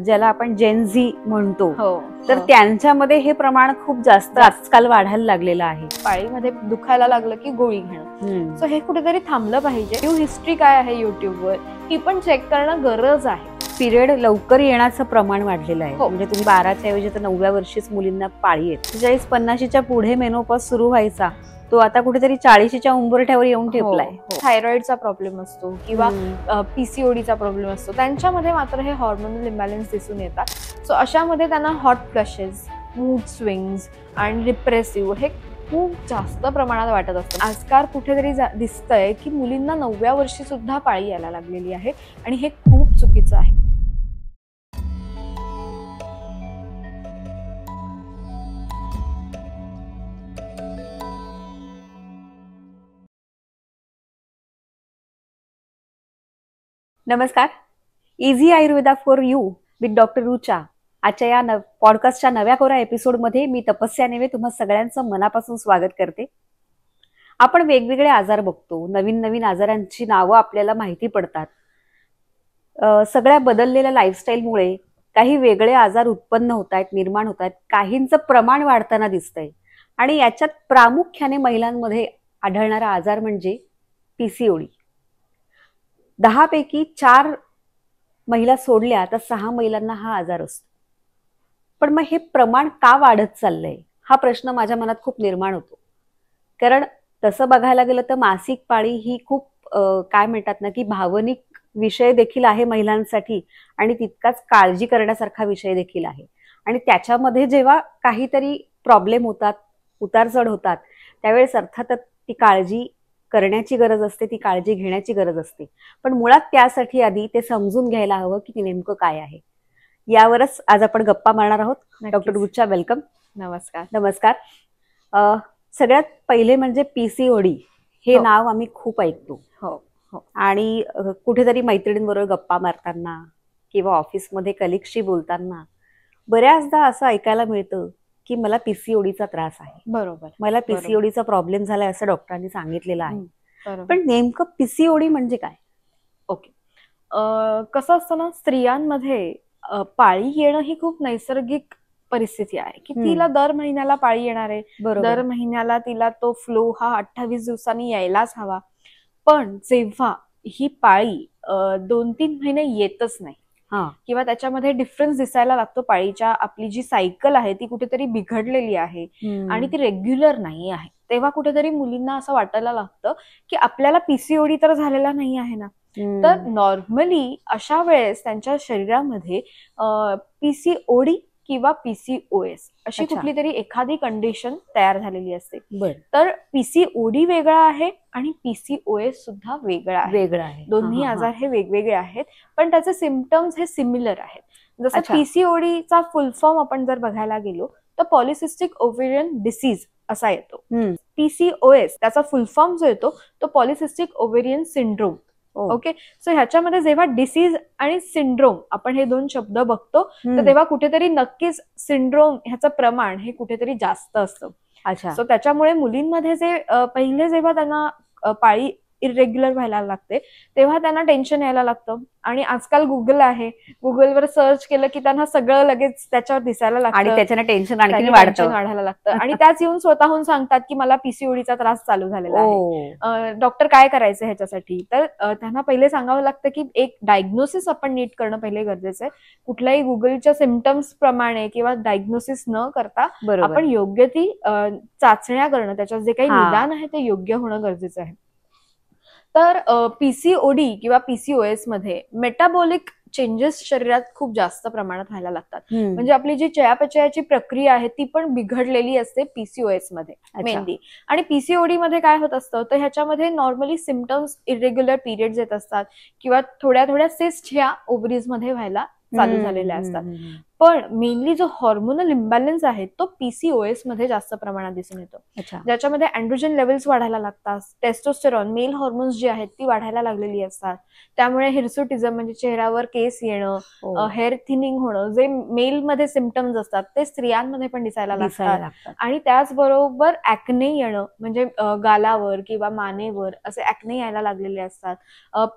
ज्याला आपण जेन झी म्हणतो, हो, तर त्यांच्यामध्ये हे प्रमाण खूप जास्त आजकाल वाढायला लागलेलं आहे. पाळीमध्ये दुखायला लागलं की गोळी घेणं. सो हे कुठेतरी थांबलं पाहिजे. हिस्ट्री काय आहे युट्यूबवर ही पण चेक करणं गरज आहे. पिरियड लवकर येण्याचं प्रमाण वाढलेलं आहे. म्हणजे तुम्ही 12च्या ऐवजी तर 9व्या वर्षीच मुलींना पाळी येते. 40-50च्या पुढे मेनोपॉज सुरू व्हायचा तो आता कुठेतरी 40च्या उंबरठ्यावर येऊन ठेपलाय. थायरॉइडचा प्रॉब्लेम असतो किंवा पीसीओडीचा प्रॉब्लेम असतो, त्यांच्यामध्ये मात्र हे हॉर्मोनल इम्बॅलन्स दिसून येतात. सो अशामध्ये त्यांना हॉट फ्लशेस, मूड स्विंग्स आणि डिप्रेसिव्ह हे खूप जास्त प्रमाणात वाटत असतं. आजकाल कुठेतरी दिसतंय की मुलींना 9व्या वर्षी सुद्धा पाळी यायला लागलेली आहे आणि हे खूप चुकीचं आहे. नमस्कार, easy Ayurveda for you with doctor Rucha. आजच्या या पॉडकास्टच्या नव्या कोऱ्या एपिसोडमध्ये मी तपस्या नेवे तुम्हा सगळ्यांचं मनापासून स्वागत करते. आपण वेगवेगळे आजार बघतो, नवीन नवीन आजारांची नावं आपल्याला माहिती पडतात. सगळ्या बदललेल्या लाईफस्टाईलमुळे काही वेगळे आजार उत्पन्न होत आहेत, निर्माण होत आहेत. काहींचं प्रमाण वाढताना दिसतंय आणि याच्यात प्रामुख्याने महिलांमध्ये आढळणारा आजार म्हणजे पीसीओडी. 10 पैकी 4 महिला सोडल्या तर 6 महिलांना हा आजार असतो. पण मग हे प्रमाण का वाढत चाललंय हा प्रश्न माझ्या मनात खूप निर्माण होतो. कारण तसं बघायला गेलं तर मासिक पाळी ही खूप काय म्हणतात ना की भावनिक विषय देखील आहे महिलांसाठी आणि तितकाच काळजी करण्यासारखा विषय देखील आहे. आणि त्याच्यामध्ये जेव्हा काहीतरी प्रॉब्लेम होतात, उतारचढ होतात, त्यावेळेस अर्थातच ती काळजी करण्याची गरज असते, ती काळजी घेण्याची गरज असते. पण मुळात त्यासाठी आधी ते समजून घ्यायला हवं की नेमकं काय आहे. यावरच आज आपण गप्पा मारणार आहोत. Doctor Rucha, welcome. नमस्कार. नमस्कार. सगळ्यात पहिले म्हणजे पीसीओडी हे नाव आम्ही खूप ऐकतो. आणि कुठेतरी मैत्रिणींबरोबर गप्पा मारताना किंवा ऑफिसमध्ये कलिगशी बोलताना बऱ्याचदा असं ऐकायला मिळतं की मला पीसीओडीचा त्रास आहे. बरोबर, मला पीसीओडीचा प्रॉब्लेम झालाय असं डॉक्टरांनी सांगितलेलं आहे. पण नेमकं पीसीओडी म्हणजे काय? ओके, कसं असतं ना, स्त्रियांमध्ये पाळी येणं ही खूप नैसर्गिक परिस्थिती आहे की तिला दर महिन्याला पाळी येणार आहे. दर महिन्याला तिला तो फ्लो हा 28 दिवसांनी यायलाच हवा. पण जेव्हा ही पाळी 2-3 महिने येतच नाही किंवा त्याच्यामध्ये डिफरन्स दिसायला लागतो, पाळीच्या आपली जी सायकल आहे ती कुठेतरी बिघडलेली आहे आणि ती रेग्युलर नाही आहे, तेव्हा कुठेतरी मुलींना असं वाटायला लागतं की आपल्याला पीसीओडी तर झालेला नाही आहे ना. तर नॉर्मली अशा वेळेस त्यांच्या शरीरामध्ये पीसीओडी किंवा पीसीओएस अशी कुठली तरी एखादी कंडिशन तयार झालेली असते. तर पीसीओडी वेगळा आहे आणि पीसीओएस सुद्धा वेगळा आहे. दोन्ही आजार हे वेगवेगळे आहेत, पण त्याचे सिम्पटम्स हे सिमिलर आहेत. जसं पीसीओडीचा फुल फॉर्म आपण जर बघायला गेलो तर पॉलिसिस्टिक ओव्हेरियन डिसीज असा येतो. पीसीओएस त्याचा फुल फॉर्म जो येतो तो polycystic ovarian syndrome. Okay, so ह्याच्यामध्ये जेव्हा डिसीज आणि सिंड्रोम आपण हे दोन शब्द बघतो तर तेव्हा कुठेतरी नक्कीच सिंड्रोम ह्याचं प्रमाण हे कुठेतरी जास्त असतं. सो त्याच्यामुळे मुलींमध्ये जे पहिले जेव्हा त्यांना पाळी इरेग्युलर व्हायला लागते तेव्हा त्यांना टेन्शन यायला लागतं. आणि आजकाल गुगल आहे, गुगलवर सर्च केलं की त्यांना सगळं लगेच त्याच्यावर दिसायला लागतं आणि त्याच्याने टेन्शन आणखी वाढायला लागतं. आणि त्याच येऊन स्वतःहून सांगतात की मला पीसीओडीचा त्रास चालू झालेला आहे, डॉक्टर काय करायचं ह्याच्यासाठी. तर त्यांना पहिले सांगावं लागतं की एक डायग्नोसिस आपण नीट करणं पहिले गरजेचं आहे. कुठल्याही गुगलच्या सिम्पटम्स प्रमाणे किंवा डायग्नोसिस न करता आपण योग्य ती चाचण्या करणं, त्याच्यात जे काही निदान आहे ते योग्य होणं गरजेचं आहे. तर पीसीओडी किंवा पीसीओएस मध्ये मेटाबॉलिक चेंजेस शरीरात खूप जास्त प्रमाणात व्हायला लागतात. म्हणजे आपली जी चयापचयाची प्रक्रिया आहे ती पण बिघडलेली असते पीसीओएस मध्ये मेनली. आणि पीसीओडी मध्ये काय होत असतं तर ह्याच्यामध्ये नॉर्मली सिम्पटम्स इरेग्युलर पिरियड्स येत असतात किंवा थोड्या थोड्या सिस्ट ह्या ओव्हरीज मध्ये व्हायला चालू झालेल्या असतात. पण मेनली जो हॉर्मोनल इम्बॅलन्स आहे तो पीसीओएस मध्ये जास्त प्रमाणात दिसून येतो, ज्याच्यामध्ये अँड्रोजन लेवल्स वाढायला लागतात, टेस्टोस्टेरॉन मेल हॉर्मोन्स जी आहेत ती वाढायला लागलेली असतात. त्यामुळे हिरसुटिझम म्हणजे चेहऱ्यावर केस येणं, हेअर थिनिंग होणं, जे मेल मध्ये सिम्पटम्स असतात ते स्त्रियांमध्ये पण दिसायला लागतात. आणि त्याचबरोबर ऍक्ने येणं म्हणजे गालावर किंवा मानेवर असे ऍक्ने यायला लागलेले असतात.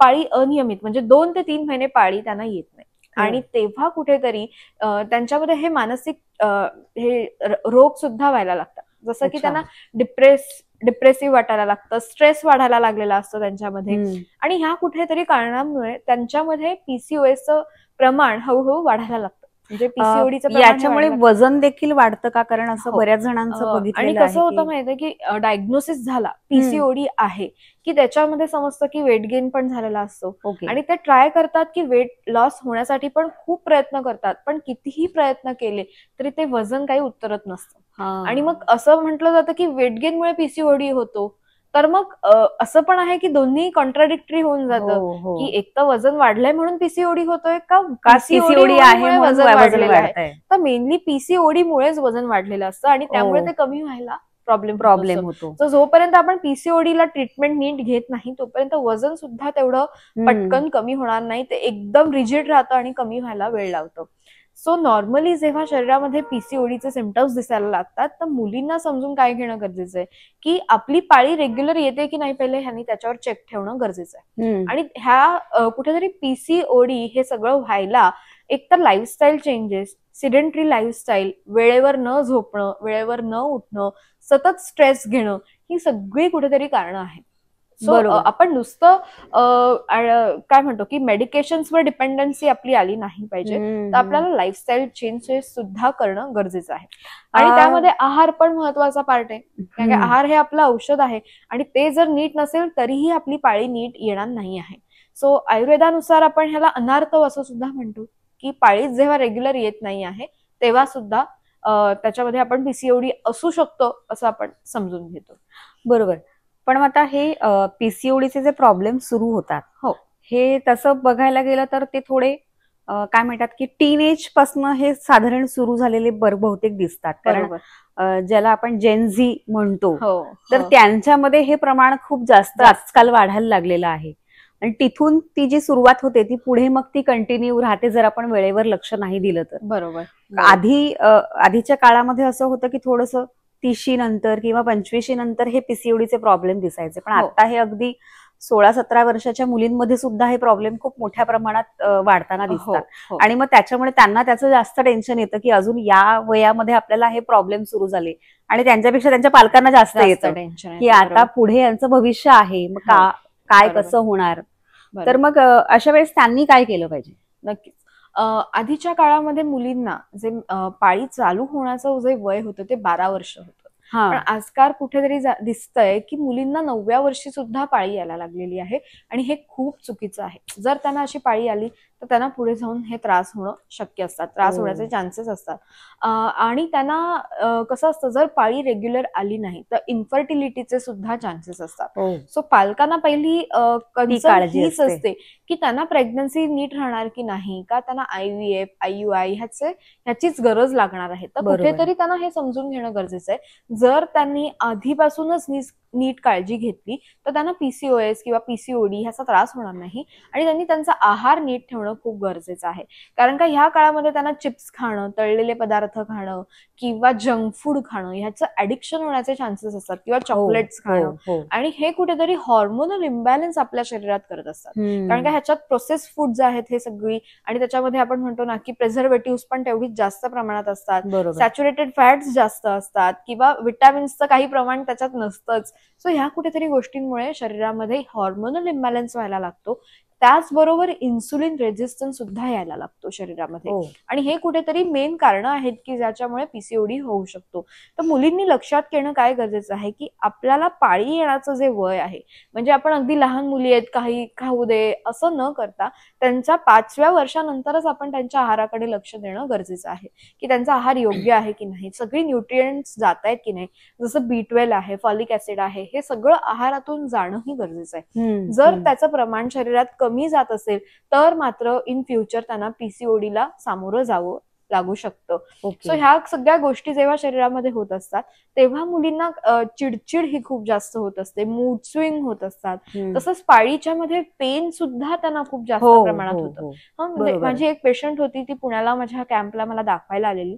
पाळी अनियमित म्हणजे 2 ते 3 महिने पाळी त्यांना येत नाही. आणि तेव्हा कुठेतरी त्यांच्यामध्ये हे मानसिक हे रोग सुद्धा व्हायला लागतात. जसं की त्यांना डिप्रेसिव्ह वाटायला लागतं, स्ट्रेस वाढायला लागलेला असतो त्यांच्यामध्ये. आणि ह्या कुठेतरी कारणांमुळे त्यांच्यामध्ये पीसीओएसचं प्रमाण हळूहळू वाढायला लागतं. म्हणजे पीसीओडीचं प्रमाण याच्यामुळे वजन देखील वाढतं का? कारण असं बऱ्याच जणांचं बघितलेलं आहे. आणि कसं होतं माहितीये की डायग्नोसिस झाला पीसीओडी आहे की त्याच्यामध्ये समजतं की वेट गेन पण झालेला असतो. आणि ते ट्राय करतात की वेट लॉस होण्यासाठी पण खूप प्रयत्न करतात, पण कितीही प्रयत्न केले तरी ते वजन काही उतरत नसतं. आणि मग असं म्हटलं जातं की वेट गेनमुळे पीसीओडी होतो. तर मग असं पण आहे की दोन्ही कॉन्ट्राडिक्टरी होऊन जातं की एक तर वजन वाढलंय म्हणून पीसीओडी होतोय का पीसीओडी आहे वजन वाढलेलं आहे. तर मेनली पीसीओडी मुळेच वजन वाढलेलं असतं आणि त्यामुळे ते कमी व्हायला प्रॉब्लेम होतो. तर जोपर्यंत आपण पीसीओडीला ट्रीटमेंट नीट घेत नाही तोपर्यंत वजन सुद्धा तेवढं पटकन कमी होणार नाही. ते एकदम रिजिड राहतं आणि कमी व्हायला वेळ लावतं. सो नॉर्मली जेव्हा शरीरामध्ये पीसीओडीचे सिम्पटम्स दिसायला लागतात तर मुलींना समजून काय घेणं गरजेचं आहे की आपली पाळी रेग्युलर येते की नाही पहिले ह्यांनी त्याच्यावर चेक ठेवणं गरजेचं आहे. आणि ह्या कुठेतरी पीसीओडी हे सगळं व्हायला एकतर लाईफस्टाईल चेंजेस, सिडेंटरी लाईफस्टाईल, वेळेवर न झोपणं, वेळेवर न उठणं, सतत स्ट्रेस घेणं, ही सगळी कुठेतरी कारणं आहेत. सो आपण नुसतं काय म्हणतो की मेडिकेशन्सवर डिपेंडन्सी आपली आली नाही पाहिजे. तर आपल्याला लाईफस्टाईल चेंजेस सुद्धा करणं गरजेचं आहे. आणि त्यामध्ये आहार पण महत्वाचा पार्ट आहे. कारण आहार हे आपलं औषध आहे आणि ते जर नीट नसेल तरीही आपली पाळी नीट येणार नाही आहे. सो आयुर्वेदानुसार आपण ह्याला अनार्तव असं सुद्धा म्हणतो की पाळी जेव्हा रेग्युलर येत नाही आहे तेव्हा सुद्धा त्याच्यामध्ये आपण पीसीओडी असू शकतो असं आपण समजून घेतो. बरोबर. पण आता हे पीसीओडीचे जे प्रॉब्लेम सुरू होतात हे तसं बघायला गेलं तर ते थोडे काय म्हणतात की टीनेज पासून हे साधारण सुरू झालेले बहुतेक दिसतात. कारण ज्याला आपण जेनझी म्हणतो तर त्यांच्यामध्ये हे प्रमाण खूप जास्त आजकाल वाढायला लागलेलं आहे. आणि तिथून ती जी सुरुवात होते ती पुढे मग ती कंटिन्यू राहते जर आपण वेळेवर लक्ष नाही दिलं तर. बरोबर. आधीच्या काळामध्ये असं होतं की थोडंसं 30 नंतर किंवा 25 नंतर हे पीसीओडीचे प्रॉब्लेम दिसायचे. पण आता हे अगदी 16-17 वर्षाच्या मुलींमध्ये सुद्धा हे प्रॉब्लेम खूप मोठ्या प्रमाणात वाढताना दिसतात. आणि मग त्याच्यामुळे त्यांना त्याचं जास्त टेन्शन येतं की अजून या वयामध्ये आपल्याला हे प्रॉब्लेम सुरू झाले आणि त्यांच्यापेक्षा त्यांच्या पालकांना जास्त येतं की आता पुढे यांचं भविष्य आहे, मग काय कसं होणार. तर मग अशा वेळेस त्यांनी काय केलं पाहिजे? नक्कीच. आधीच्या काळामध्ये मुलींना जे पाळी चालू होण्याचं जे वय होतं ते 12 वर्ष होतं. पण आजकाल कुठेतरी दिसतंय की मुलींना 9व्या वर्षी सुद्धा पाळी यायला लागलेली आहे आणि हे खूप चुकीचं आहे. जर त्यांना अशी पाळी आली तर त्यांना पुढे जाऊन हे त्रास होणं शक्य असतात, त्रास होण्याचे चान्सेस असतात. आणि त्यांना कसं असतं जर पाळी रेग्युलर आली नाही तर इन्फर्टिलिटीचे सुद्धा चान्सेस असतात. सो पालकांना पहिली कन्सर्न हीच असते की त्यांना प्रेग्नन्सी नीट राहणार की नाही, का त्यांना IVF, IUI ह्याचीच गरज लागणार आहे. तर कुठेतरी त्यांना हे समजून घेणं गरजेचं आहे. जर त्यांनी आधीपासूनच नीट काळजी घेतली तर त्यांना पीसीओएस किंवा पीसीओडी ह्याचा त्रास होणार नाही. आणि त्यांनी त्यांचा आहार नीट ठेवणं खूप गरजेचं आहे. कारण का ह्या काळामध्ये त्यांना चिप्स खाणं, तळलेले पदार्थ खाणं किंवा जंक फूड खाणं ह्याचं ऍडिक्शन होण्याचे चान्सेस असतात किंवा चॉकलेट्स खाणं. आणि हे कुठेतरी हॉर्मोनल इम्बॅलन्स आपल्या शरीरात करत असतात. कारण का ह्याच्यात प्रोसेस फूड्स आहेत हे सगळी आणि त्याच्यामध्ये आपण म्हणतो ना की प्रिझर्वेटिव्ह पण तेवढीच जास्त प्रमाणात असतात, सॅच्युरेटेड फॅट्स जास्त असतात किंवा विटॅमिन्सचं काही प्रमाण त्याच्यात नसतंच. सो ह्या कुठेतरी गोष्टींमुळे शरीरामध्ये हॉर्मोनल इम्बॅलन्स व्हायला लागतो. त्याचबरोबर इन्सुलिन रेझिस्टन्स सुद्धा यायला लागतो शरीरामध्ये. आणि हे कुठेतरी मेन कारण आहेत की ज्याच्यामुळे पीसीओडी होऊ शकतो. तर मुलींनी लक्षात घेणं काय गरजेचं आहे की आपल्याला पाळी येण्याचं जे वय आहे, म्हणजे आपण अगदी लहान मुली आहेत काही खाऊ दे असं न करता त्यांच्या 5व्या वर्षानंतरच आपण त्यांच्या आहाराकडे लक्ष देणं गरजेचं आहे की त्यांचा आहार योग्य आहे की नाही, सगळी न्यूट्रिएंट्स जात आहेत की नाही, जसं B12 आहे, फॉलिक ऍसिड आहे, हे सगळं आहारातून जाणंही गरजेचं आहे. जर त्याचं प्रमाण शरीरात कमी जात असेल तर मात्र इन फ्युचर त्यांना पीसीओडीला सामोरं जावं लागू शकतं. सो ह्या सगळ्या गोष्टी जेव्हा शरीरामध्ये होत असतात तेव्हा मुलींना चिडचिड ही खूप जास्त होत असते, मूड स्विंग होत असतात. तसंच पाळीच्या मध्ये पेन सुद्धा त्यांना खूप जास्त प्रमाणात होतं. म्हणजे माझी एक पेशंट होती, ती पुण्याला माझ्या कॅम्पला मला दाखवायला आलेली.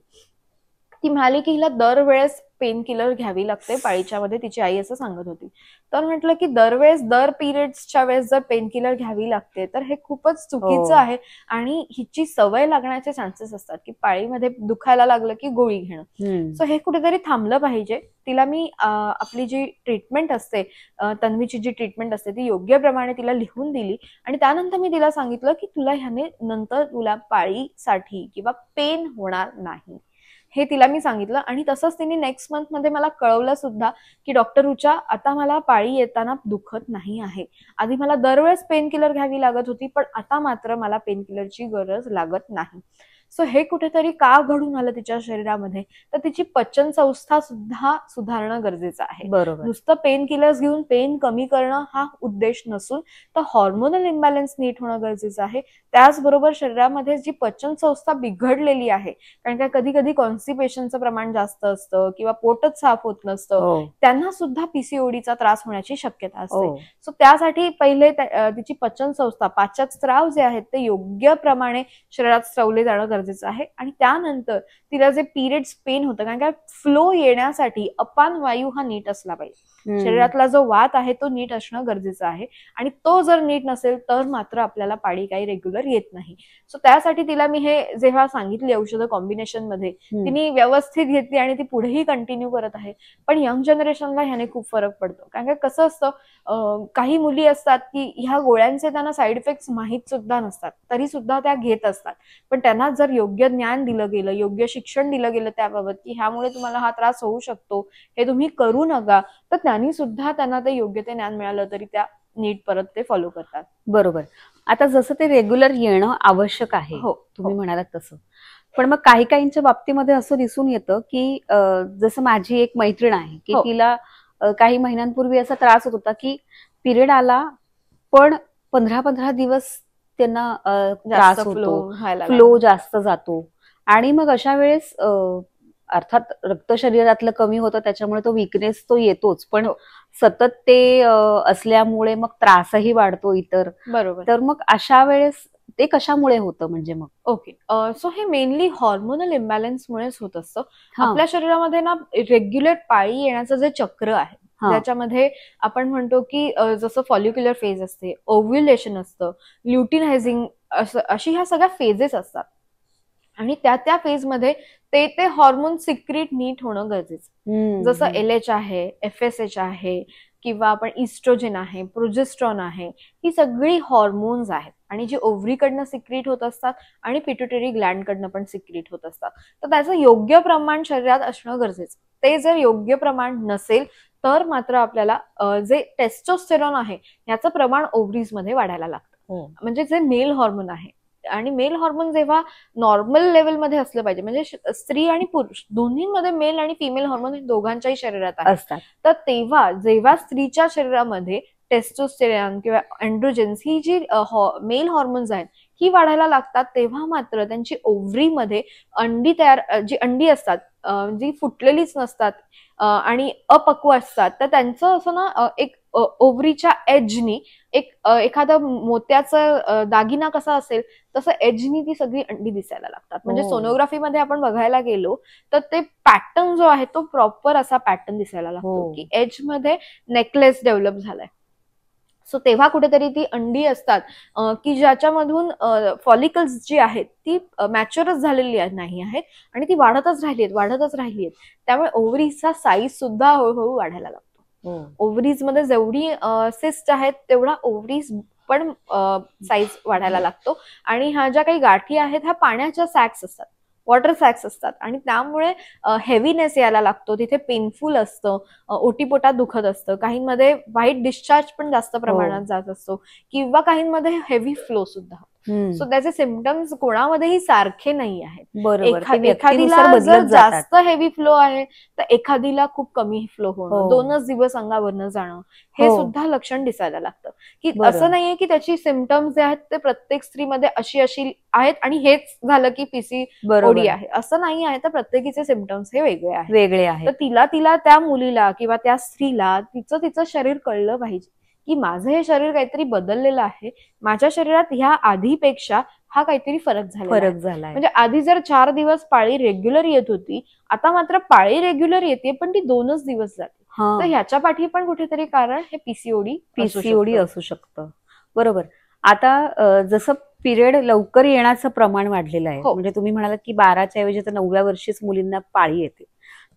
ती म्हणाली की हिला दरवेळेस पेन किलर घ्यावी लागते पाळीच्या मध्ये, तिची आई असं सांगत होती. तर म्हटलं की दरवेळेस दर पिरियड्सच्या वेळेस जर पेन किलर घ्यावी लागते तर हे खूपच चुकीचं आहे आणि हिची सवय लागण्याचे चान्सेस असतात की पाळीमध्ये दुखायला लागलं की गोळी घेणं. सो हे कुठेतरी थांबलं पाहिजे. तिला मी आपली जी ट्रीटमेंट असते, तन्वीची जी ट्रीटमेंट असते ती योग्य प्रमाणे तिला लिहून दिली आणि त्यानंतर मी तिला सांगितलं की तुला ह्याने नंतर तुला पाळीसाठी किंवा पेन होणार नाही, हे तिला मी सांगितलं. आणि तसंच तिने नेक्स्ट मंथ मध्ये मला कळवलं सुद्धा की डॉक्टर रुचा, आता मला पाळी येताना दुखत नाही आहे. आधी मला दरवेळेस पेन किलर घ्यावी लागत होती, पण आता मात्र मला पेन किलरची गरज लागत नाही. सो हे कुठेतरी का घडून आलं तिच्या शरीरामध्ये, तर तिची पचन संस्था सुद्धा सुधारणं गरजेचं आहे. बरोबर. नुसतं पेन किलर्स घेऊन पेन कमी करणं हा उद्देश नसून तर हॉर्मोनल इम्बॅलन्स नीट होणं गरजेचं आहे. त्याचबरोबर शरीरामध्ये जी पचन संस्था बिघडलेली आहे, कारण का कधी कधी कॉन्स्टिपेशनचं प्रमाण जास्त असतं किंवा पोटच साफ होत नसतं, त्यांना सुद्धा पीसीओडीचा त्रास होण्याची शक्यता असते. सो त्यासाठी पहिले तिची पचन संस्था, पाचक स्त्राव जे आहेत ते योग्य प्रमाणे शरीरात स्त्रवले जाणं गरजेचं आहे. आणि त्यानंतर तिला जे पिरियड्स पेन होतं, कारण का फ्लो येण्यासाठी अपान वायू हा नीट असला पाहिजे. शरीरातला जो वात आहे तो नीट असणं गरजेचं आहे आणि तो जर नीट नसेल तर मात्र आपल्याला पाळी काही रेग्युलर येत नाही. सो त्यासाठी तिला मी हे जेव्हा सांगितली औषधं कॉम्बिनेशन मध्ये, तिने व्यवस्थित घेतली आणि ती पुढेही कंटिन्यू करत आहे. पण यंग जनरेशनला ह्याने खूप फरक पडतो, कारण का कसं असतं, काही मुली असतात की ह्या गोळ्यांचे त्यांना साईड इफेक्ट्स माहीत सुद्धा नसतात, तरी सुद्धा त्या घेत असतात. पण त्यांना जर योग्य ज्ञान दिलं गेलं, योग्य शिक्षण दिलं गेलं त्याबाबत की ह्यामुळे तुम्हाला हा त्रास होऊ शकतो, हे तुम्ही करू नका, तर त्यांनी सुद्धा त्यांना ते योग्य ते ज्ञान मिळालं तरी त्या नीट परत ते फॉलो करतात. बरोबर. आता जसं ते रेग्युलर येणं आवश्यक आहे, तुम्ही म्हणालात तसं, पण मग काही काहींच्या बाबतीमध्ये असं दिसून येतं की जसं माझी एक मैत्रीण आहे की तिला काही महिन्यांपूर्वी असा त्रास होत होता की पिरियड आला पण 15-15 दिवस त्यांना त्रास होतो, फ्लो जास्त जातो आणि मग अशा वेळेस अर्थात रक्त शरीरातलं कमी होतं त्याच्यामुळे तो विकनेस तो येतोच, पण सतत ते असल्यामुळे मग त्रासही वाढतो इतर. बरोबर. तर मग अशा वेळेस ते कशामुळे होतं म्हणजे मग? ओके, सो हे मेनली हॉर्मोनल इम्बॅलन्समुळेच होत असतं. आपल्या शरीरामध्ये ना रेग्युलर पाळी येण्याचं जे चक्र आहे त्याच्यामध्ये आपण म्हणतो की जसं फॉलिक्युलर फेज असते, ओव्ह्युलेशन असतं, ल्युटिनायझिंग अशी ह्या सगळ्या फेजेस असतात आणि त्या फेजमध्ये ते हॉर्मोन सिक्रीट नीट होणं गरजेचं. जसं LH आहे, FSH आहे किंवा आपण इस्ट्रोजेन आहे, प्रोजेस्ट्रॉन आहे, ही सगळी हॉर्मोन्स आहेत आणि जी ओव्हरीकडनं सिक्रीट होत असतात आणि पिट्युटरी ग्लँडकडनं पण सिक्रीट होत असतात. तर त्याचं योग्य प्रमाण शरीरात असणं गरजेचं. ते जर योग्य प्रमाण नसेल तर मात्र आपल्याला जे टेस्टोस्टेरॉन आहे याचं प्रमाण ओव्हरीज मध्ये वाढायला लागतं. म्हणजे जे मेल हॉर्मोन आहे, आणि मेल हॉर्मोन जेव्हा नॉर्मल लेवलमध्ये असलं पाहिजे, म्हणजे स्त्री आणि पुरुष दोन्हीमध्ये मेल आणि फिमेल हॉर्मोन हे दोघांच्याही शरीरात असतात, तर तेव्हा जेव्हा स्त्रीच्या शरीरामध्ये टेस्टोस्टेरॉन किंवा एंड्रोजेन्स ही जी मेल हॉर्मोन्स आहेत ही वाढायला लागतात, तेव्हा मात्र त्यांची ओव्हरीमध्ये अंडी जी अंडी असतात, जी फुटलेलीच नसतात आणि अपक्व असतात, तर त्यांचं असं ना एक ओव्हरीच्या एजनी एखादा मोत्याचा दागिना कसा असेल तसं एजनी ती सगळी अंडी दिसायला लागतात. म्हणजे सोनोग्राफीमध्ये आपण बघायला गेलो तर ते पॅटर्न जो आहे तो प्रॉपर असा पॅटर्न दिसायला लागतो की एज मध्ये नेकलेस डेव्हलप झालाय. सो तेव्हा कुठेतरी ती अंडी असतात की ज्याच्यामधून फॉलिकल्स जी आहेत ती मॅच्युअरच झालेली नाही आहेत आणि ती वाढतच राहिली. त्यामुळे ओव्हरीजचा साईज सुद्धा हळूहळू वाढायला लागतो. ओव्हरीज मध्ये जेवढी सिस्ट आहेत तेवढा ओव्हरीज पण साईज वाढायला लागतो आणि ह्या ज्या काही गाठी आहेत ह्या पाण्याच्या सॅक्स असतात, वॉटर सॅक्स असतात आणि त्यामुळे हेवीनेस यायला लागतो. तिथे पेनफुल असतं, ओटीपोटात दुखत असतं, काहींमध्ये व्हाईट डिस्चार्ज पण जास्त प्रमाणात जात असतो किंवा काहींमध्ये हेवी फ्लो सुद्धा. सो त्याचे सिम्पटम्स कोणामध्येही सारखे नाही आहेत. एखादीला जर जास्त हेवी फ्लो आहे तर एखादीला खूप कमी फ्लो होणं, 2च दिवस अंगावरनं जाणं, हे सुद्धा लक्षण दिसायला लागतं. की असं नाहीये की त्याची सिम्पटम्स जे आहेत ते प्रत्येक स्त्रीमध्ये अशी आहेत आणि हेच झालं की PCOD आहे असं नाही आहे. तर प्रत्येकीचे सिम्पटम्स हे वेगळे आहेत. तर तिला त्या मुलीला किंवा त्या स्त्रीला तिचं शरीर कळलं पाहिजे की माझं हे शरीर काहीतरी बदललेलं आहे, माझ्या शरीरात ह्या आधीपेक्षा हा काहीतरी फरक झाला. म्हणजे आधी जर 4 दिवस पाळी रेग्युलर येत होती, आता मात्र पाळी रेग्युलर येते पण ती 2च दिवस जाते. तर ह्याच्या पाठी पण कुठेतरी कारण हे पीसीओडी असू शकतं. बरोबर. आता जसं पिरियड लवकर येण्याचं प्रमाण वाढलेलं आहे, म्हणजे तुम्ही म्हणालात की 12च्या ऐवजी तर 9व्या वर्षीच मुलींना पाळी येते,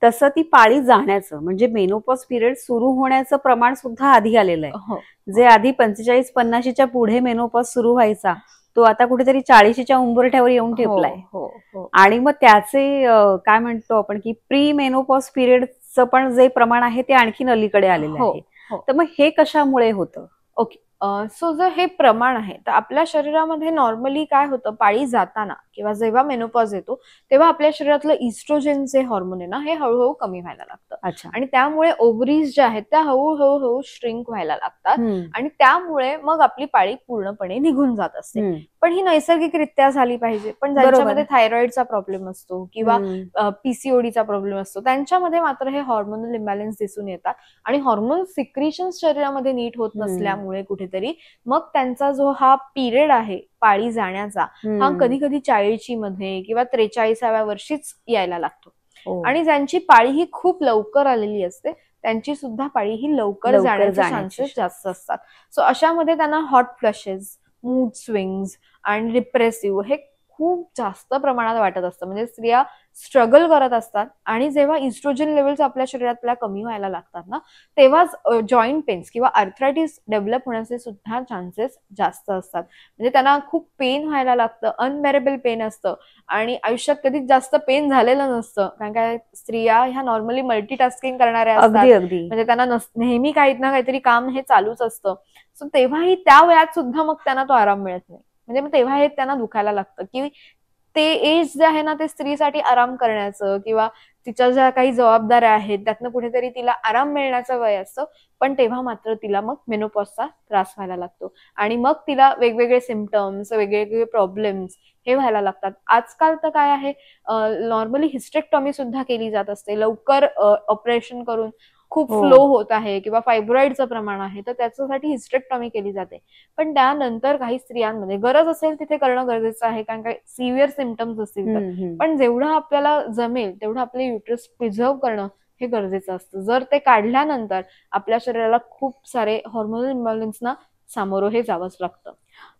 तसं ती पाळी जाण्याचं म्हणजे मेनोपॉज पिरियड सुरू होण्याचं प्रमाण सुद्धा आधी आलेलं आहे. जे आधी 45-50च्या पुढे मेनोपॉज सुरू व्हायचा तो आता कुठेतरी 40च्या उंबरठ्यावर येऊन ठेपलाय. आणि मग त्याचे काय म्हणतो आपण की प्री मेनोपॉज पिरियडचं पण जे प्रमाण आहे ते आणखीन अलीकडे आलेलं आहे. तर मग हे कशामुळे होतं? ओके, सो जर हे प्रमाण आहे तर आपल्या शरीरामध्ये नॉर्मली काय होतं, पाळी जाताना किंवा जेव्हा मेनोपॉज येतो तेव्हा आपल्या शरीरातलं इस्ट्रोजन जे हॉर्मोन आहे ना, हे हळूहळू कमी व्हायला लागतं. आणि त्यामुळे ओव्हरीज ज्या आहेत त्या हळूहळू श्रिंक व्हायला लागतात आणि त्यामुळे मग आपली पाळी पूर्णपणे निघून जात असते. पण ही नैसर्गिकरित्या झाली पाहिजे. पण ज्यांच्यामध्ये थायरॉइडचा प्रॉब्लेम असतो किंवा पीसीओडीचा प्रॉब्लेम असतो त्यांच्यामध्ये मात्र हे हॉर्मोनल इम्बॅलन्स दिसून येतात आणि हॉर्मोन सिक्रिशन शरीरामध्ये नीट होत नसल्यामुळे कुठेतरी मग त्यांचा जो हा पिरियड आहे पाळी जाण्याचा हा कधी कधी 40ची मध्ये किंवा 43व्या वर्षीच यायला लागतो. आणि ज्यांची पाळी ही खूप लवकर आलेली असते त्यांची सुद्धा पाळी ही लवकर जाण्याचे चान्सेस जास्त असतात. सो अशामध्ये त्यांना हॉट फ्लशेस, मूड स्विंग्स आणि डिप्रेसिव्ह हे खूप जास्त प्रमाणात वाटत असतं. म्हणजे स्त्रिया स्ट्रगल करत असतात आणि जेव्हा इस्ट्रोजन लेवल्स आपल्या शरीरातल्या कमी व्हायला लागतात ना, तेव्हाच जॉईंट पेन्स किंवा आर्थरायटिस डेव्हलप होण्याचे सुद्धा चान्सेस जास्त असतात. म्हणजे त्यांना खूप पेन व्हायला लागतं, अनबेरेबल पेन असतं आणि आयुष्यात कधीच जास्त पेन झालेलं नसतं. कारण काय स्त्रिया ह्या नॉर्मली मल्टीटास्किंग करणाऱ्या असतात. म्हणजे त्यांना नेहमी काही ना काहीतरी काम हे चालूच असतं. सो तेव्हाही त्या वयात सुद्धा मग त्यांना तो आराम मिळत नाही. म्हणजे मग तेव्हा हे त्यांना दुखायला लागतं की ते एज जे आहे ना ते स्त्रीसाठी आराम करण्याचं किंवा तिच्या ज्या काही जबाबदाऱ्या आहेत त्यातनं कुठेतरी तिला आराम मिळण्याचं वय असतं. पण तेव्हा मात्र तिला मग मेनोपॉजचा त्रास व्हायला लागतो आणि मग तिला वेगवेगळे सिम्पटम्स, वेगवेगळे प्रॉब्लेम्स हे व्हायला लागतात. आजकाल तर काय आहे, नॉर्मली हिस्टेक्टॉमी सुद्धा केली जात असते. लवकर ऑपरेशन करून खूप फ्लो होत आहे किंवा फायब्रॉइडचं प्रमाण आहे तर त्याच्यासाठी हिस्टेक्टॉमी केली जाते. पण त्यानंतर काही स्त्रियांमध्ये गरज असेल तिथे करणं गरजेचं आहे कारण काही सिव्हिअर सिम्पटम्स असतील तर. पण जेवढं आपल्याला जमेल तेवढं आपले युट्रस प्रिझर्व्ह करणं हे गरजेचं असतं. जर ते काढल्यानंतर आपल्या शरीराला खूप सारे हॉर्मोनल इम्बॅलन्सना सामोरं हे जावंच लागतं.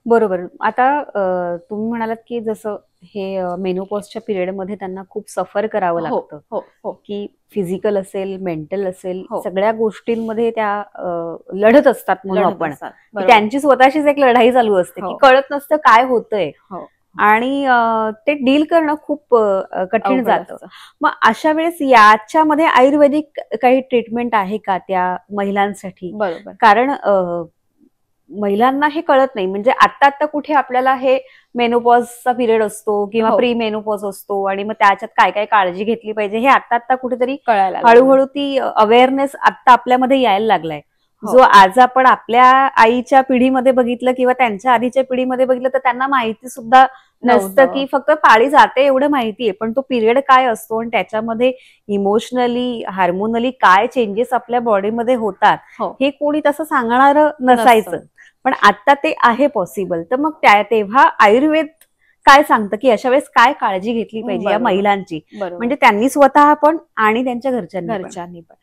बरोबर. आता तुम्ही म्हणालात की जसं हे मेनोपॉजच्या पिरियडमध्ये त्यांना खूप सफर करावं लागतं की फिजिकल असेल, मेंटल असेल, सगळ्या गोष्टींमध्ये त्या लढत असतात म्हणून आपण. त्यांची स्वतःचीच एक लढाई चालू असते की कळत नसतं काय होतंय आणि ते डील करणं खूप कठीण जातं. मग अशा वेळेस याच्यामध्ये आयुर्वेदिक काही ट्रीटमेंट आहे का त्या महिलांसाठी? बरोबर. कारण महिलांना हे कळत नाही. म्हणजे आता कुठे आपल्याला हे मेनोपॉजचा पिरियड असतो किंवा प्री मेनोपॉज असतो आणि मग त्याच्यात काय काय काळजी घेतली पाहिजे हे आता कुठेतरी कळायला हळूहळू ती अवेअरनेस आता आपल्यामध्ये यायला लागलाय. जो आज आपण आपल्या आईच्या पिढीमध्ये बघितलं किंवा त्यांच्या आधीच्या पिढीमध्ये बघितलं तर त्यांना माहिती सुद्धा नसतं की फक्त पाळी जाते एवढं माहितीये, पण तो पिरियड काय असतो आणि त्याच्यामध्ये इमोशनली, हार्मोनली काय चेंजेस आपल्या बॉडीमध्ये होतात हे कोणी तसं सांगणारं नसायचं. पण आता ते आहे पॉसिबल. तर मग तेव्हा आयुर्वेद काय सांगतं की अशा वेळेस काय काळजी घेतली पाहिजे या महिलांची, म्हणजे त्यांनी स्वतः पण आणि त्यांच्या घरच्यांनी पण.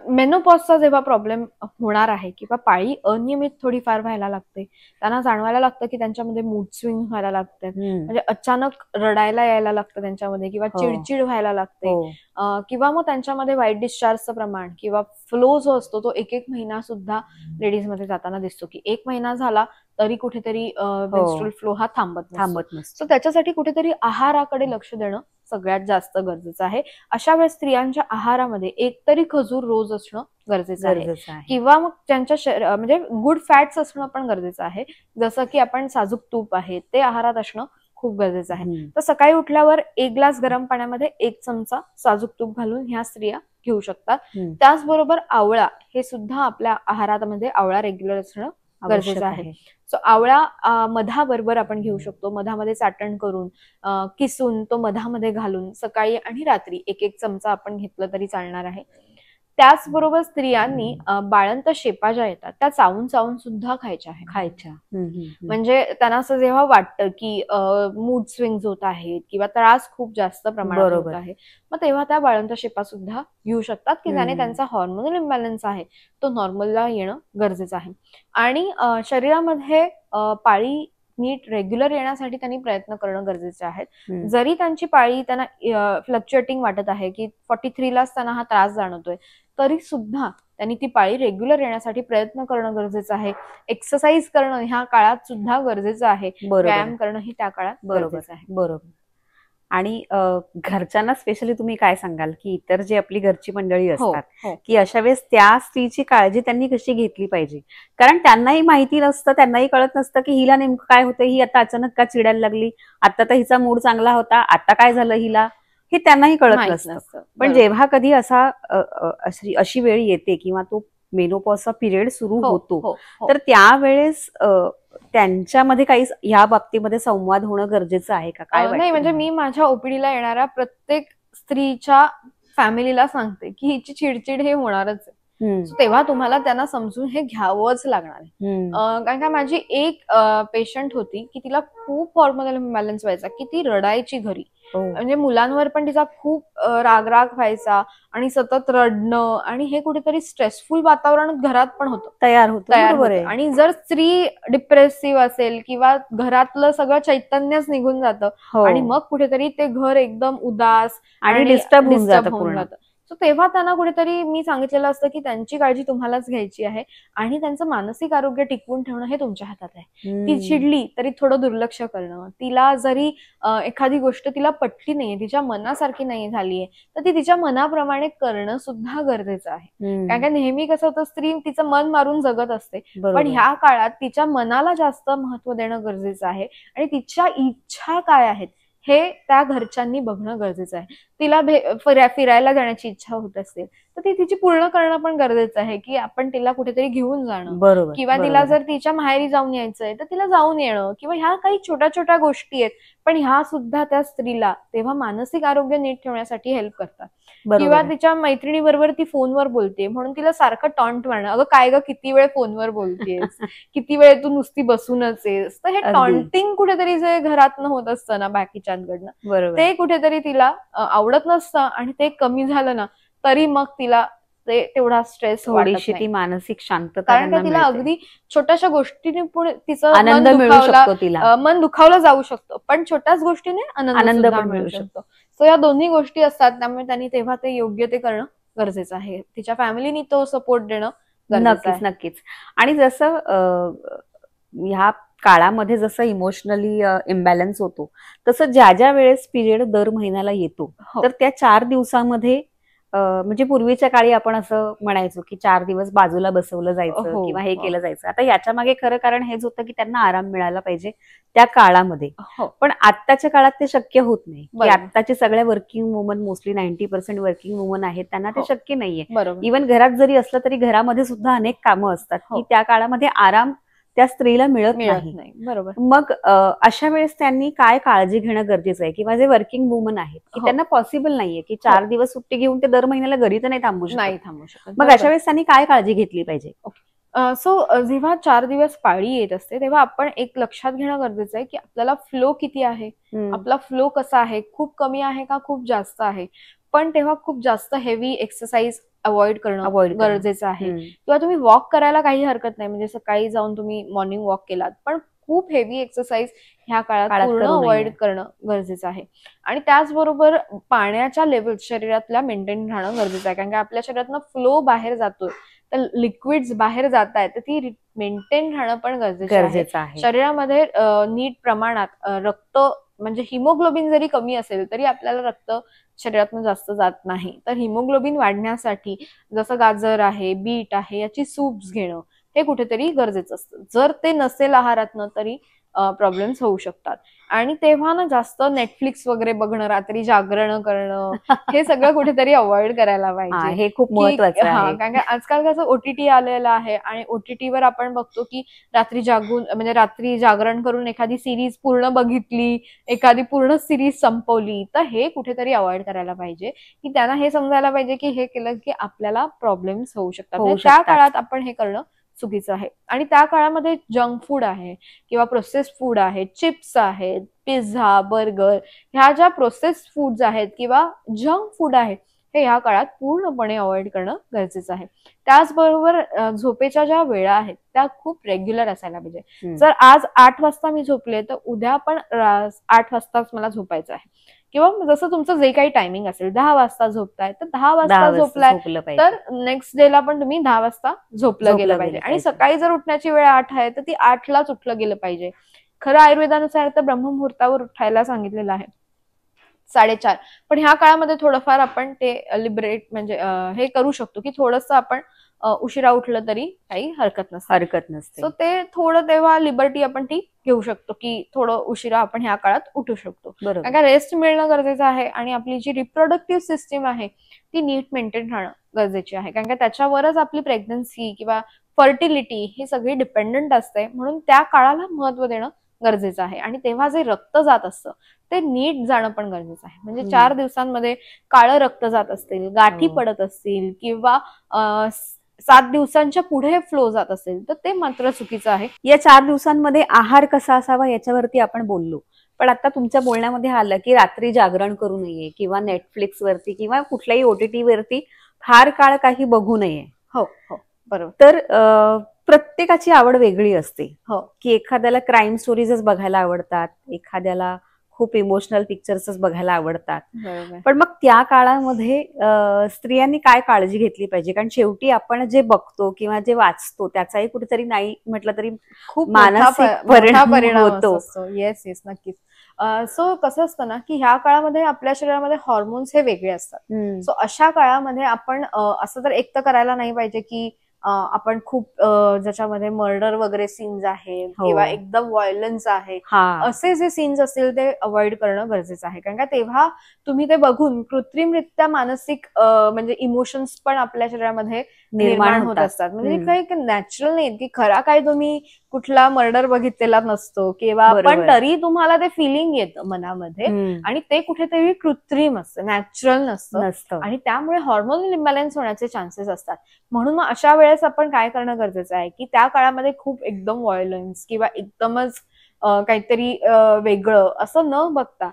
मेनोपॉजचा जेव्हा प्रॉब्लेम होणार आहे किंवा पाळी अनियमित थोडीफार व्हायला लागते, त्यांना जाणवायला लागतं की त्यांच्यामध्ये मूड स्विंग व्हायला लागते, म्हणजे अचानक रडायला यायला लागतं त्यांच्यामध्ये किंवा चिडचिड व्हायला लागते किंवा मग त्यांच्यामध्ये व्हाईट डिस्चार्जचं प्रमाण किंवा फ्लो जो असतो तो एक महिना सुद्धा लेडीजमध्ये जाताना दिसतो की 1 महिना झाला तरी कुठेतरी मेन्स्ट्रुअल फ्लो हा थांबत नसतो. सो त्याच्यासाठी कुठेतरी आहाराकडे लक्ष देणं सगळ्यात जास्त गरजेचं आहे. अशा वेळेस स्त्रियांच्या आहारामध्ये एकतरी खजूर रोज असणं गरजेचं आहे किंवा मग त्यांच्या म्हणजे गुड फॅट्स असणं पण गरजेचं आहे. जसं की आपण साजूक तूप आहे ते आहारात असणं खूप गरजेचं आहे. तर सकाळी उठल्यावर 1 ग्लास गरम पाण्यामध्ये 1 चमचा साजूक तूप घालून ह्या स्त्रिया घेऊ शकतात. त्याचबरोबर आवळा हे सुद्धा आपल्या आहारामध्ये आवळा रेग्युलर असणं गरजेचं आहे. सो आवळा मधाबरोबर आपण घेऊ शकतो. मधामध्ये चाटण करून किसून तो मधामध्ये घालून सकाळी आणि रात्री 1 चमचा आपण घेतलं तरी चालणार आहे. त्याचबरोबर स्त्रियांनी बाळंत शेपा ज्या येतात त्या चावून चावून सुद्धा खायच्या. म्हणजे त्यांना असं जेव्हा वाटतं की मूड स्विंग्स होत आहेत किंवा त्रास खूप जास्त प्रमाणात होत आहे, मग तेव्हा त्या बाळंत शेपा सुद्धा घेऊ शकतात की ज्याने त्यांचा हॉर्मोनल इम्बॅलन्स आहे तो नॉर्मलला येणं गरजेचं आहे. आणि शरीरामध्ये पाळी नीट रेग्युलर येण्यासाठी त्यांनी प्रयत्न करणं गरजेचे आहे. जरी त्यांची पाळी त्यांना फ्लक्च्युएटिंग वाटत आहे की 43लाच त्यांना हा त्रास जाणवतोय, तरी सुद्धा त्यांनी ती पाळी रेग्युलर येण्यासाठी प्रयत्न करणं गरजेचं आहे. एक्सरसाइज करणं ह्या काळात सुद्धा गरजेचं आहे. व्यायाम करणं ही त्या काळात गरजेचं आहे. बरोबर. आणि घरच्यांना स्पेशली तुम्ही काय सांगाल की इतर जी आपली घरची मंडळी असतात की अशा वेळेस त्या स्त्रीची काळजी त्यांनी कशी घेतली पाहिजे? कारण त्यांनाही माहिती नसतं, त्यांनाही कळत नसतं की हिला नेमकं काय होतं, ही आता अचानक का चिडायला लागली, आता तर हिचा मूड चांगला होता, आता काय झालं हिला, हे त्यांनाही कळत नसतं. पण जेव्हा कधी अशी वेळ येते किंवा तो मेनोपॉजचा पिरियड सुरू होतो, तर त्यावेळेस त्यांच्यामध्ये काही या बाबतीमध्ये संवाद होणं गरजेचं आहे का? काय नाही, म्हणजे मी माझ्या ओपीडीला येणाऱ्या प्रत्येक स्त्रीच्या फॅमिलीला सांगते की हिची चिडचिड हे होणारच आहे. तेव्हा तुम्हाला त्यांना समजून हे घ्यावंच लागणार आहे. कारण का माझी एक पेशंट होती की तिला खूप हॉर्मोनल इम्बॅलन्स व्हायचा, की ती रडायची घरी. म्हणजे मुलांवर पण तिचा खूप राग व्हायचा आणि सतत रडणं, आणि हे कुठेतरी स्ट्रेसफुल वातावरण घरात पण होतं, तयार होतं. आणि जर स्त्री डिप्रेसिव्ह असेल किंवा घरातलं सगळं चैतन्यच निघून जातं आणि मग कुठेतरी ते घर एकदम उदास आणि डिस्टर्ब होऊन जातं. सो तेव्हा त्यांना कुठेतरी मी सांगितलेलं असतं की त्यांची काळजी तुम्हालाच घ्यायची आहे आणि त्यांचं मानसिक आरोग्य टिकवून ठेवणं हे तुमच्या हातात आहे. ती चिडली तरी थोडं दुर्लक्ष करणं, तिला जरी एखादी गोष्ट तिला पटली नाहीये, तिच्या मनासारखी नाही झालीये, तर ती तिच्या मनाप्रमाणे करणं सुद्धा गरजेचं आहे. कारण का नेहमी कसं होतं, स्त्री तिचं मन मारून जगत असते, पण ह्या काळात तिच्या मनाला जास्त महत्व देणं गरजेचं आहे आणि तिच्या इच्छा काय आहेत हे त्या घरच्यांनी बघणं गरजेचं आहे. तिला फिरायला जाण्याची इच्छा होत असेल तर ती तिची पूर्ण करणं पण गरजेचं आहे, की आपण तिला कुठेतरी घेऊन जाणं, किंवा तिला जर तिच्या माहेरी जाऊन यायचंय तर तिला जाऊन येणं, किंवा ह्या काही छोट्या छोट्या गोष्टी आहेत, पण ह्या सुद्धा त्या स्त्रीला तेव्हा मानसिक आरोग्य नीट ठेवण्यासाठी हेल्प करतात. किंवा तिच्या मैत्रिणी बरोबर ती फोनवर बोलते म्हणून तिला सारखं टॉन्ट मारणं, अगं काय ग किती वेळ फोनवर बोलतेस, किती वेळ तू नुसती बसूनच आहेस. तर हे टॉन्टिंग कुठेतरी जे घरातनं होत असतं ना बाकीच्यांकडनं, ते कुठेतरी तिला आवडत नसतं आणि ते कमी झालं ना तरी मग तिला ते तेवढा स्ट्रेस, थोडीशी ती मानसिक शांतता, कारण का तिला अगदी छोट्याशा गोष्टीने पण तिचं मन दुखावलं जाऊ शकतं, पण छोट्याच गोष्टीने आनंद पण मिळू शकतो. सो या दोन्ही गोष्टी असतात, त्यामुळे त्यांनी तेव्हा ते योग्य ते करणं गरजेचं आहे. तिच्या फॅमिलीनी तो सपोर्ट देणं गरजेचं आहे. नक्कीच. आणि जसं ह्या काळामध्ये जसं इमोशनली इम्बॅलन्स होतो, तसं ज्या ज्या वेळेस पिरियड दर महिन्याला येतो, तर त्या 4 दिवसामध्ये म्हणजे पूर्वीच्या काळी आपण असं म्हणायचो की 4 दिवस बाजूला बसवलं जायचं किंवा हे केलं जायचं. आता याच्या मागे खरं कारण हेच होतं की त्यांना आराम मिळाला पाहिजे त्या काळामध्ये. पण आत्ताच्या काळात ते शक्य होत नाही, की आत्ताचे सगळ्या working woman, mostly 90% working woman आहेत, त्यांना ते शक्य नाहीये. इव्हन घरात जरी असलं तरी घरामध्ये सुद्धा अनेक कामं असतात की त्या काळामध्ये आराम त्या स्त्रीला मिळत नाही. बरोबर. मग अशा वेळेस त्यांनी काय काळजी घेणं गरजेचं आहे, किंवा जे वर्किंग वुमन आहेत की त्यांना पॉसिबल नाहीये की 4 दिवस सुट्टी घेऊन ते दर महिन्याला घरी तर नाही थांबू शकत. मग अशा वेळेस त्यांनी काय काळजी घेतली पाहिजे? सो जेव्हा 4 दिवस पाळी येत असते तेव्हा आपण एक लक्षात घेणं गरजेचं आहे की आपल्याला फ्लो किती आहे, आपला फ्लो कसा आहे, खूप कमी आहे का खूप जास्त आहे. पण तेव्हा खूप जास्त हेवी एक्सरसाइज अवॉइड करणं गरजेचं आहे. किंवा तुम्ही वॉक करायला काही हरकत नाही, म्हणजे सकाळी जाऊन तुम्ही मॉर्निंग वॉक केलात, पण खूप हेवी एक्सरसाइज ह्या काळात पूर्ण अवॉइड करणं गरजेचं आहे. आणि त्याचबरोबर पाण्याच्या लेवल शरीरातल्या मेंटेन राहणं गरजेचं आहे, कारण की आपल्या शरीरातनं फ्लो बाहेर जातोय, तर लिक्विड्स बाहेर जात आहेत, तर ती मेंटेन राहणं पण गरजेचं आहे. शरीरामध्ये नीट प्रमाणात रक्त, म्हणजे हिमोग्लोबिन जरी कमी असेल तरी आपल्याला रक्त शरीरातून जास्त जात नाही. तर हिमोग्लोबिन वाढण्यासाठी जसं गाजर आहे, बीट आहे, याची सूप्स घेणं हे कुठेतरी गरजेचं असतं. जर ते नसेल आहारातनं तरी प्रॉब्लेम्स होऊ शकतात. आणि तेव्हा ना जास्त नेटफ्लिक्स वगैरे बघणं, रात्री जागरण करणं हे सगळं कुठेतरी अवॉइड करायला पाहिजे. हे खूप महत्वाचं आहे. कारण आजकाल कसं OTT आलेलं आहे आणि OTTवर आपण बघतो की रात्री जागून म्हणजे रात्री जागरण करून एखादी सिरीज पूर्ण बघितली, एखादी पूर्ण सिरीज संपवली, तर हे कुठेतरी अवॉइड करायला पाहिजे. की त्यांना हे समजायला पाहिजे की हे केलं की आपल्याला प्रॉब्लेम्स होऊ शकतात. त्या काळात आपण हे करणं चुकीचं आहे. आणि त्या काळामध्ये जंक फूड आहे किंवा प्रोसेस्ड फूड आहे, चिप्स आहेत, पिझ्झा, बर्गर, ह्या ज्या प्रोसेस्ड फूड्स आहेत किंवा जंक फूड आहे, हे ह्या काळात पूर्णपणे अवॉइड करणं गरजेचं आहे. त्याचबरोबर झोपेच्या ज्या वेळा आहेत त्या खूप रेग्युलर असायला पाहिजे. जर आज 8 वाजता मी झोपले तर उद्या पण 8 वाजताच मला झोपायचं आहे. किंवा जसं तुमचं जे काही टायमिंग असेल, 10 वाजता झोपताय तर 10 वाजता झोपलाय तर नेक्स्ट डेला पण तुम्ही 10 वाजता झोपलं गेलं पाहिजे. आणि सकाळी जर उठण्याची वेळ 8 आहे तर ती 8लाच उठलं गेलं पाहिजे. खरं आयुर्वेदानुसार तर ब्रह्ममुहूर्तावर उठायला सांगितलेलं आहे, 4:30. पण ह्या काळामध्ये थोडंफार आपण ते लिबरेट म्हणजे हे करू शकतो की थोडंसं आपण उशिरा उठलं तरी काही हरकत नसते. सो ते थोडं तेव्हा लिबर्टी आपण ती घेऊ शकतो की थोडं उशिरा आपण ह्या काळात उठू शकतो. कारण का रेस्ट मिळणं गरजेचं आहे आणि आपली जी रिप्रोडक्टिव्ह सिस्टीम आहे ती नीट मेंटेन राहणं गरजेची आहे. कारण का त्याच्यावरच आपली प्रेग्नन्सी किंवा फर्टिलिटी ही सगळी डिपेंडंट असते. म्हणून त्या काळाला महत्व देणं गरजेचं आहे. आणि तेव्हा जे रक्त जात असतं ते नीट जाणं पण गरजेचं आहे. म्हणजे 4 दिवसांमध्ये काळं रक्त जात असतील, गाठी पडत असतील किंवा 7 दिवसांच्या पुढे फ्लो जात असेल तर ते मात्र चुकीचं आहे. या 4 दिवसांमध्ये आहार कसा असावा याच्यावरती आपण बोललो, पण आता तुमच्या बोलण्यामध्ये आलं की रात्री जागरण करू नये किंवा नेटफ्लिक्स वरती किंवा कुठल्याही OTT वरती फार काळ काही बघू नये. हो हो बरोबर. तर प्रत्येकाची आवड वेगळी असते. हो, की एखाद्याला क्राईम स्टोरीजच बघायला आवडतात, एखाद्याला खूप इमोशनल पिक्चर्सच बघायला आवडतात. पण मग त्या काळामध्ये स्त्रियांनी काय काळजी घेतली पाहिजे? कारण शेवटी आपण जे बघतो किंवा जे वाचतो त्याचाही कुठेतरी नाही म्हटलं तरी खूप मानसिक परिणाम होतो. येस येस नक्कीच. सो कसं असतं ना की ह्या काळामध्ये आपल्या शरीरामध्ये हॉर्मोन्स हे वेगळे असतात. सो अशा काळामध्ये आपण असं तर एक तर करायला नाही पाहिजे की आपण खूप ज्याच्यामध्ये मर्डर वगैरे सीन्स आहेत किंवा एकदम व्हायलन्स आहे, असे जे सीन्स असतील ते अवॉइड करणं गरजेचं आहे. कारण का तेव्हा तुम्ही ते बघून कृत्रिमरित्या मानसिक म्हणजे इमोशन्स पण आपल्या शरीरामध्ये निर्माण होत असतात. म्हणजे काही नॅचरल नाही की खरा काय तुम्ही कुठला मर्डर बघितलेला नसतो किंवा पण तरी तुम्हाला ते फिलिंग येतं मनामध्ये आणि ते कुठेतरी कृत्रिम असतं, नॅचरल नसतं आणि त्यामुळे हॉर्मोनल इम्बॅलन्स होण्याचे चान्सेस असतात. म्हणून मग अशा वेळेस आपण काय करणं गरजेचं आहे की त्या काळामध्ये खूप एकदम व्हायलन्स किंवा एकदमच काहीतरी वेगळं असं न बघता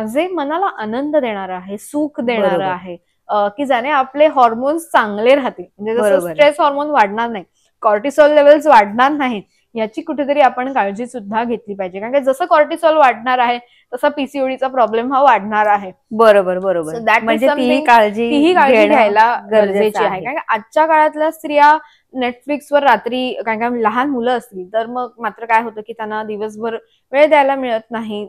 जे मनाला आनंद देणारं आहे, सुख देणारं आहे, की ज्याने आपले हॉर्मोन्स चांगले राहतील. म्हणजे जसं स्ट्रेस हॉर्मोन वाढणार नाही, कॉर्टिसॉल लेवल्स वाढणार नाहीत, याची कुठेतरी आपण काळजी सुद्धा घेतली पाहिजे. कारण की जसं कॉर्टिसॉल वाढणार आहे तसा PCODचा प्रॉब्लेम हा वाढणार आहे. बरोबर. म्हणजे तीही काळजी घ्यायला गरजेची आहे. कारण आजच्या काळातल्या स्त्रिया नेटफ्लिक्सवर रात्री, कारण का लहान मुलं असतील तर मग मात्र काय होतं की त्यांना दिवसभर वेळ द्यायला मिळत नाही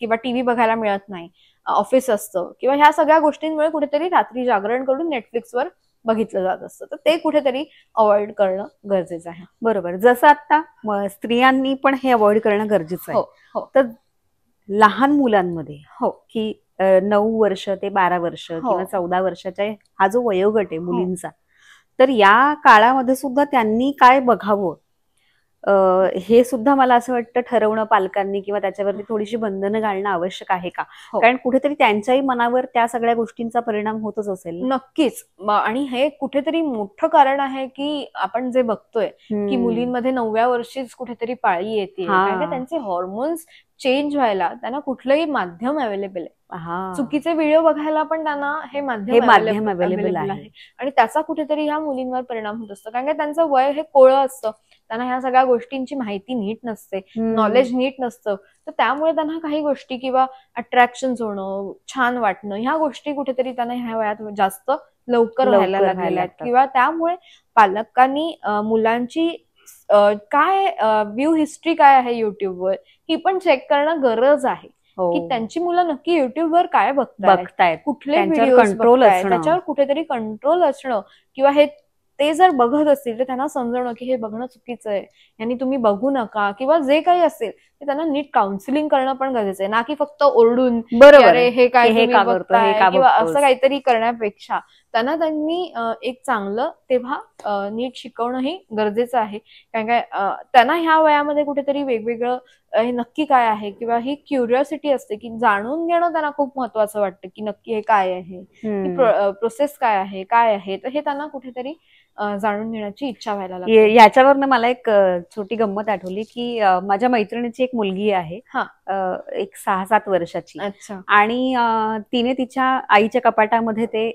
किंवा टीव्ही बघायला मिळत नाही, ऑफिस असतं किंवा ह्या सगळ्या गोष्टींमुळे कुठेतरी रात्री जागरण करून नेटफ्लिक्सवर बघितलं जात असतं. तर ते कुठेतरी अवॉइड करणं गरजेचं आहे. बरोबर. जसं आता स्त्रियांनी पण हे अवॉइड करणं गरजेचं आहे. तर लहान मुलांमध्ये की 9 वर्ष ते 12 वर्ष किंवा 14 वर्षाचा हा जो वयोगट आहे मुलींचा, तर या काळामध्ये सुद्धा त्यांनी काय बघावं हे सुद्धा मला असं वाटतं ठरवणं पालकांनी किंवा त्याच्यावरती थोडीशी बंधनं घालणं आवश्यक आहे का? कारण कुठेतरी त्यांच्याही मनावर त्या सगळ्या गोष्टींचा परिणाम होतच असेल. नक्कीच. आणि हे कुठेतरी मोठं कारण आहे की आपण जे बघतोय की मुलींमध्ये 9व्या वर्षीच कुठेतरी पाळी येते, कारण त्यांचे हॉर्मोन्स चेंज व्हायला त्यांना कुठलंही माध्यम अवेलेबल आहे. चुकीचे व्हिडिओ बघायला पण त्यांना हे माध्यम अवेलेबल आहे आणि त्याचा कुठेतरी ह्या मुलींवर परिणाम होत असतो. कारण की त्यांचं वय हे कोळं असतं, त्यांना ह्या सगळ्या गोष्टींची माहिती नीट नसते, नॉलेज नीट नसतं. तर त्यामुळे त्यांना काही गोष्टी किंवा अट्रॅक्शन होणं, छान वाटणं, ह्या गोष्टी कुठेतरी त्यांना ह्या वयात जास्त लवकर व्हायला लागलेल्या आहेत. किंवा त्यामुळे पालकांनी मुलांची काय व्ह्यू हिस्ट्री काय आहे युट्यूबवर ही पण चेक करणं गरज आहे की त्यांची मुलं नक्की युट्यूबवर काय बघतायत, कुठले व्हिडिओ बघतायत, त्याच्यावर कुठेतरी कंट्रोल असणं किंवा हे ते जर बघत असतील तर त्यांना समजणं की हे बघणं चुकीचं आहे, यांनी तुम्ही बघू नका, किंवा जे काही असेल ते त्यांना नीट काउन्सिलिंग करणं पण गरजेचं आहे, ना की फक्त ओरडून अरे हे काय तुम्ही बघताय किंवा असं काहीतरी करण्यापेक्षा त्यांनी एक चांगलं तेव्हा नीट शिकवणंही गरजेचं आहे. कारण काय त्यांना ह्या वयामध्ये कुठेतरी वेगवेगळं हे नक्की काय आहे किंवा ही क्युरिओसिटी असते की जाणून घेणं त्यांना खूप महत्वाचं वाटतं की नक्की हे काय आहे, प्रोसेस काय आहे, तर हे त्यांना कुठेतरी जाणून घेण्याची इच्छा व्हायला लागते. याच्यावरनं मला एक छोटी गंमत आठवली की माझ्या मैत्रिणीची एक मुलगी आहे, एक 6-7 वर्षाची. आणि तिने तिच्या आईच्या कपाटामध्ये ते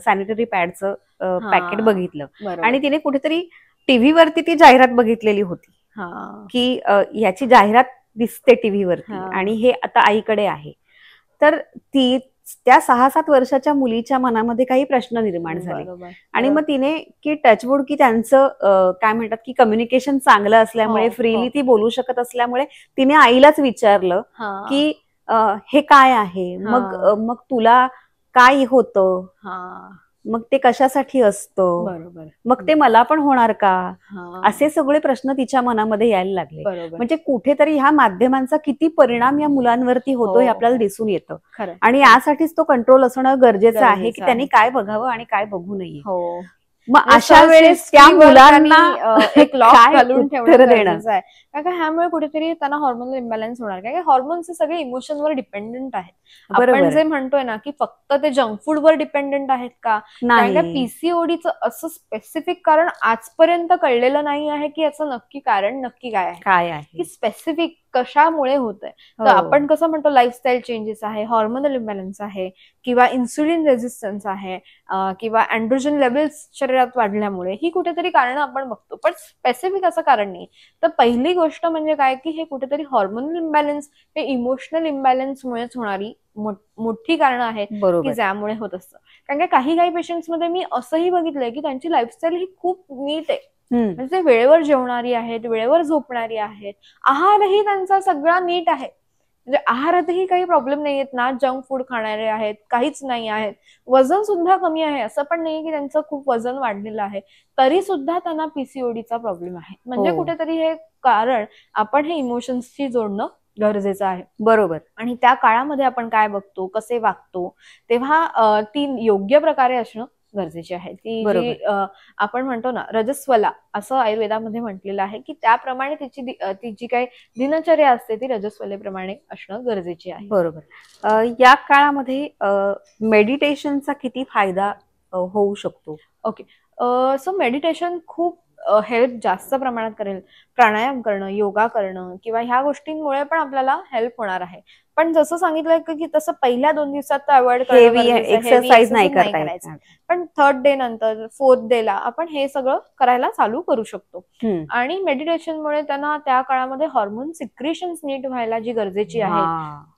सॅनिटरी पॅडचं पॅकेट बघितलं आणि तिने कुठेतरी टीव्हीवरती ती जाहिरात बघितलेली होती की याची जाहिरात दिसते टीव्हीवरती आणि हे आता आईकडे आहे. तर ती त्या 6-7 वर्षाच्या मुलीच्या मनामध्ये काही प्रश्न निर्माण झाले आणि मग तिने की टचवूड की त्यांचं काय म्हणतात की कम्युनिकेशन चांगलं असल्यामुळे फ्रीली ती बोलू शकत असल्यामुळे तिने आईलाच विचारलं की हे काय आहे, मग तुला काय होतं, मग ते कशासाठी असतं, बरोबर, मग ते मला पण होणार का, असे सगळे प्रश्न तिच्या मनामध्ये यायला लागले. म्हणजे कुठेतरी ह्या माध्यमांचा किती परिणाम या मुलांवरती होतो हे आपल्याला दिसून येतं आणि यासाठीच तो कंट्रोल असणं गरजेचं आहे की त्यांनी काय बघावं आणि काय बघू नये. मग अशा वेळेस त्या मुलांना एक लॉक घालून ठेवणं गरजेचं आहे. कारण ह्यामुळे कुठेतरी त्यांना हॉर्मोनल इम्बॅलन्स होणार, कारण हॉर्मोन्स हे सगळे इमोशनवर डिपेंडंट आहेत. आपण जे म्हणतोय ना की फक्त ते जंक फूडवर डिपेंडंट आहेत का, कारण का पीसीओडीचं असं स्पेसिफिक कारण आजपर्यंत कळलेलं नाही आहे की याचं नक्की कारण नक्की काय आहे, की स्पेसिफिक कशामुळे होत आहे. तर आपण कसं म्हणतो लाईफस्टाईल चेंजेस आहे, हॉर्मोनल इम्बॅलन्स आहे, किंवा इन्सुलिन रेझिस्टन्स आहे, किंवा अँड्रोजन लेवल्स शरीरात वाढल्यामुळे, ही कुठेतरी कारण आपण बघतो, पण स्पेसिफिक असं कारण नाही. तर पहिली गोष्ट म्हणजे काय की हे कुठेतरी हॉर्मोनल इम्बॅलन्स हे इमोशनल इम्बॅलन्समुळेच होणारी मोठी कारणं आहेत की ज्यामुळे होत असतं. कारण का काही पेशंट्स मध्ये मी असंही बघितलंय की त्यांची लाईफस्टाईल ही खूप नीट आहे, म्हणजे ते वेळेवर जेवणारी आहेत, वेळेवर झोपणारी आहेत, आहारही त्यांचा सगळा नीट आहे, म्हणजे आहारातही काही प्रॉब्लेम नाहीयेत ना, जंक फूड खाणारे आहेत, काहीच नाही आहेत, वजन सुद्धा कमी आहे, असं पण नाही की त्यांचं खूप वजन वाढलेलं आहे, तरी सुद्धा त्यांना पीसीओडीचा प्रॉब्लेम आहे. म्हणजे कुठेतरी हे कारण आपण हे इमोशन्सशी जोडणं गरजेचं आहे. बरोबर. आणि त्या काळामध्ये आपण काय बघतो, कसे वागतो, तेव्हा ती योग्य प्रकारे असणं गरजेची आहे. ती जी आपण म्हणतो ना रजस्वला असं आयुर्वेदामध्ये म्हटलेलं आहे की त्याप्रमाणे ती जी काही दिनचर्या असते ती रजस्वलेप्रमाणे असणं गरजेची आहे. बरोबर. या काळामध्ये मेडिटेशनचा किती फायदा होऊ शकतो? ओके, सो मेडिटेशन खूप हेल्प जास्त प्रमाणात करेल. प्राणायाम करणं, योगा करणं किंवा ह्या गोष्टींमुळे पण आपल्याला हेल्प होणार आहे. पण जसं सांगितलंय की तसं पहिल्या 2 दिवसात तर अवॉइड करणं, एक्सरसाइज नाही करायचं, पण 3rd डे नंतर 4th डेला आपण हे सगळं करायला चालू करू शकतो. आणि मेडिटेशनमुळे त्यांना त्या काळामध्ये हार्मोन सिक्रेशन्स नीट व्हायला जी गरजेची आहे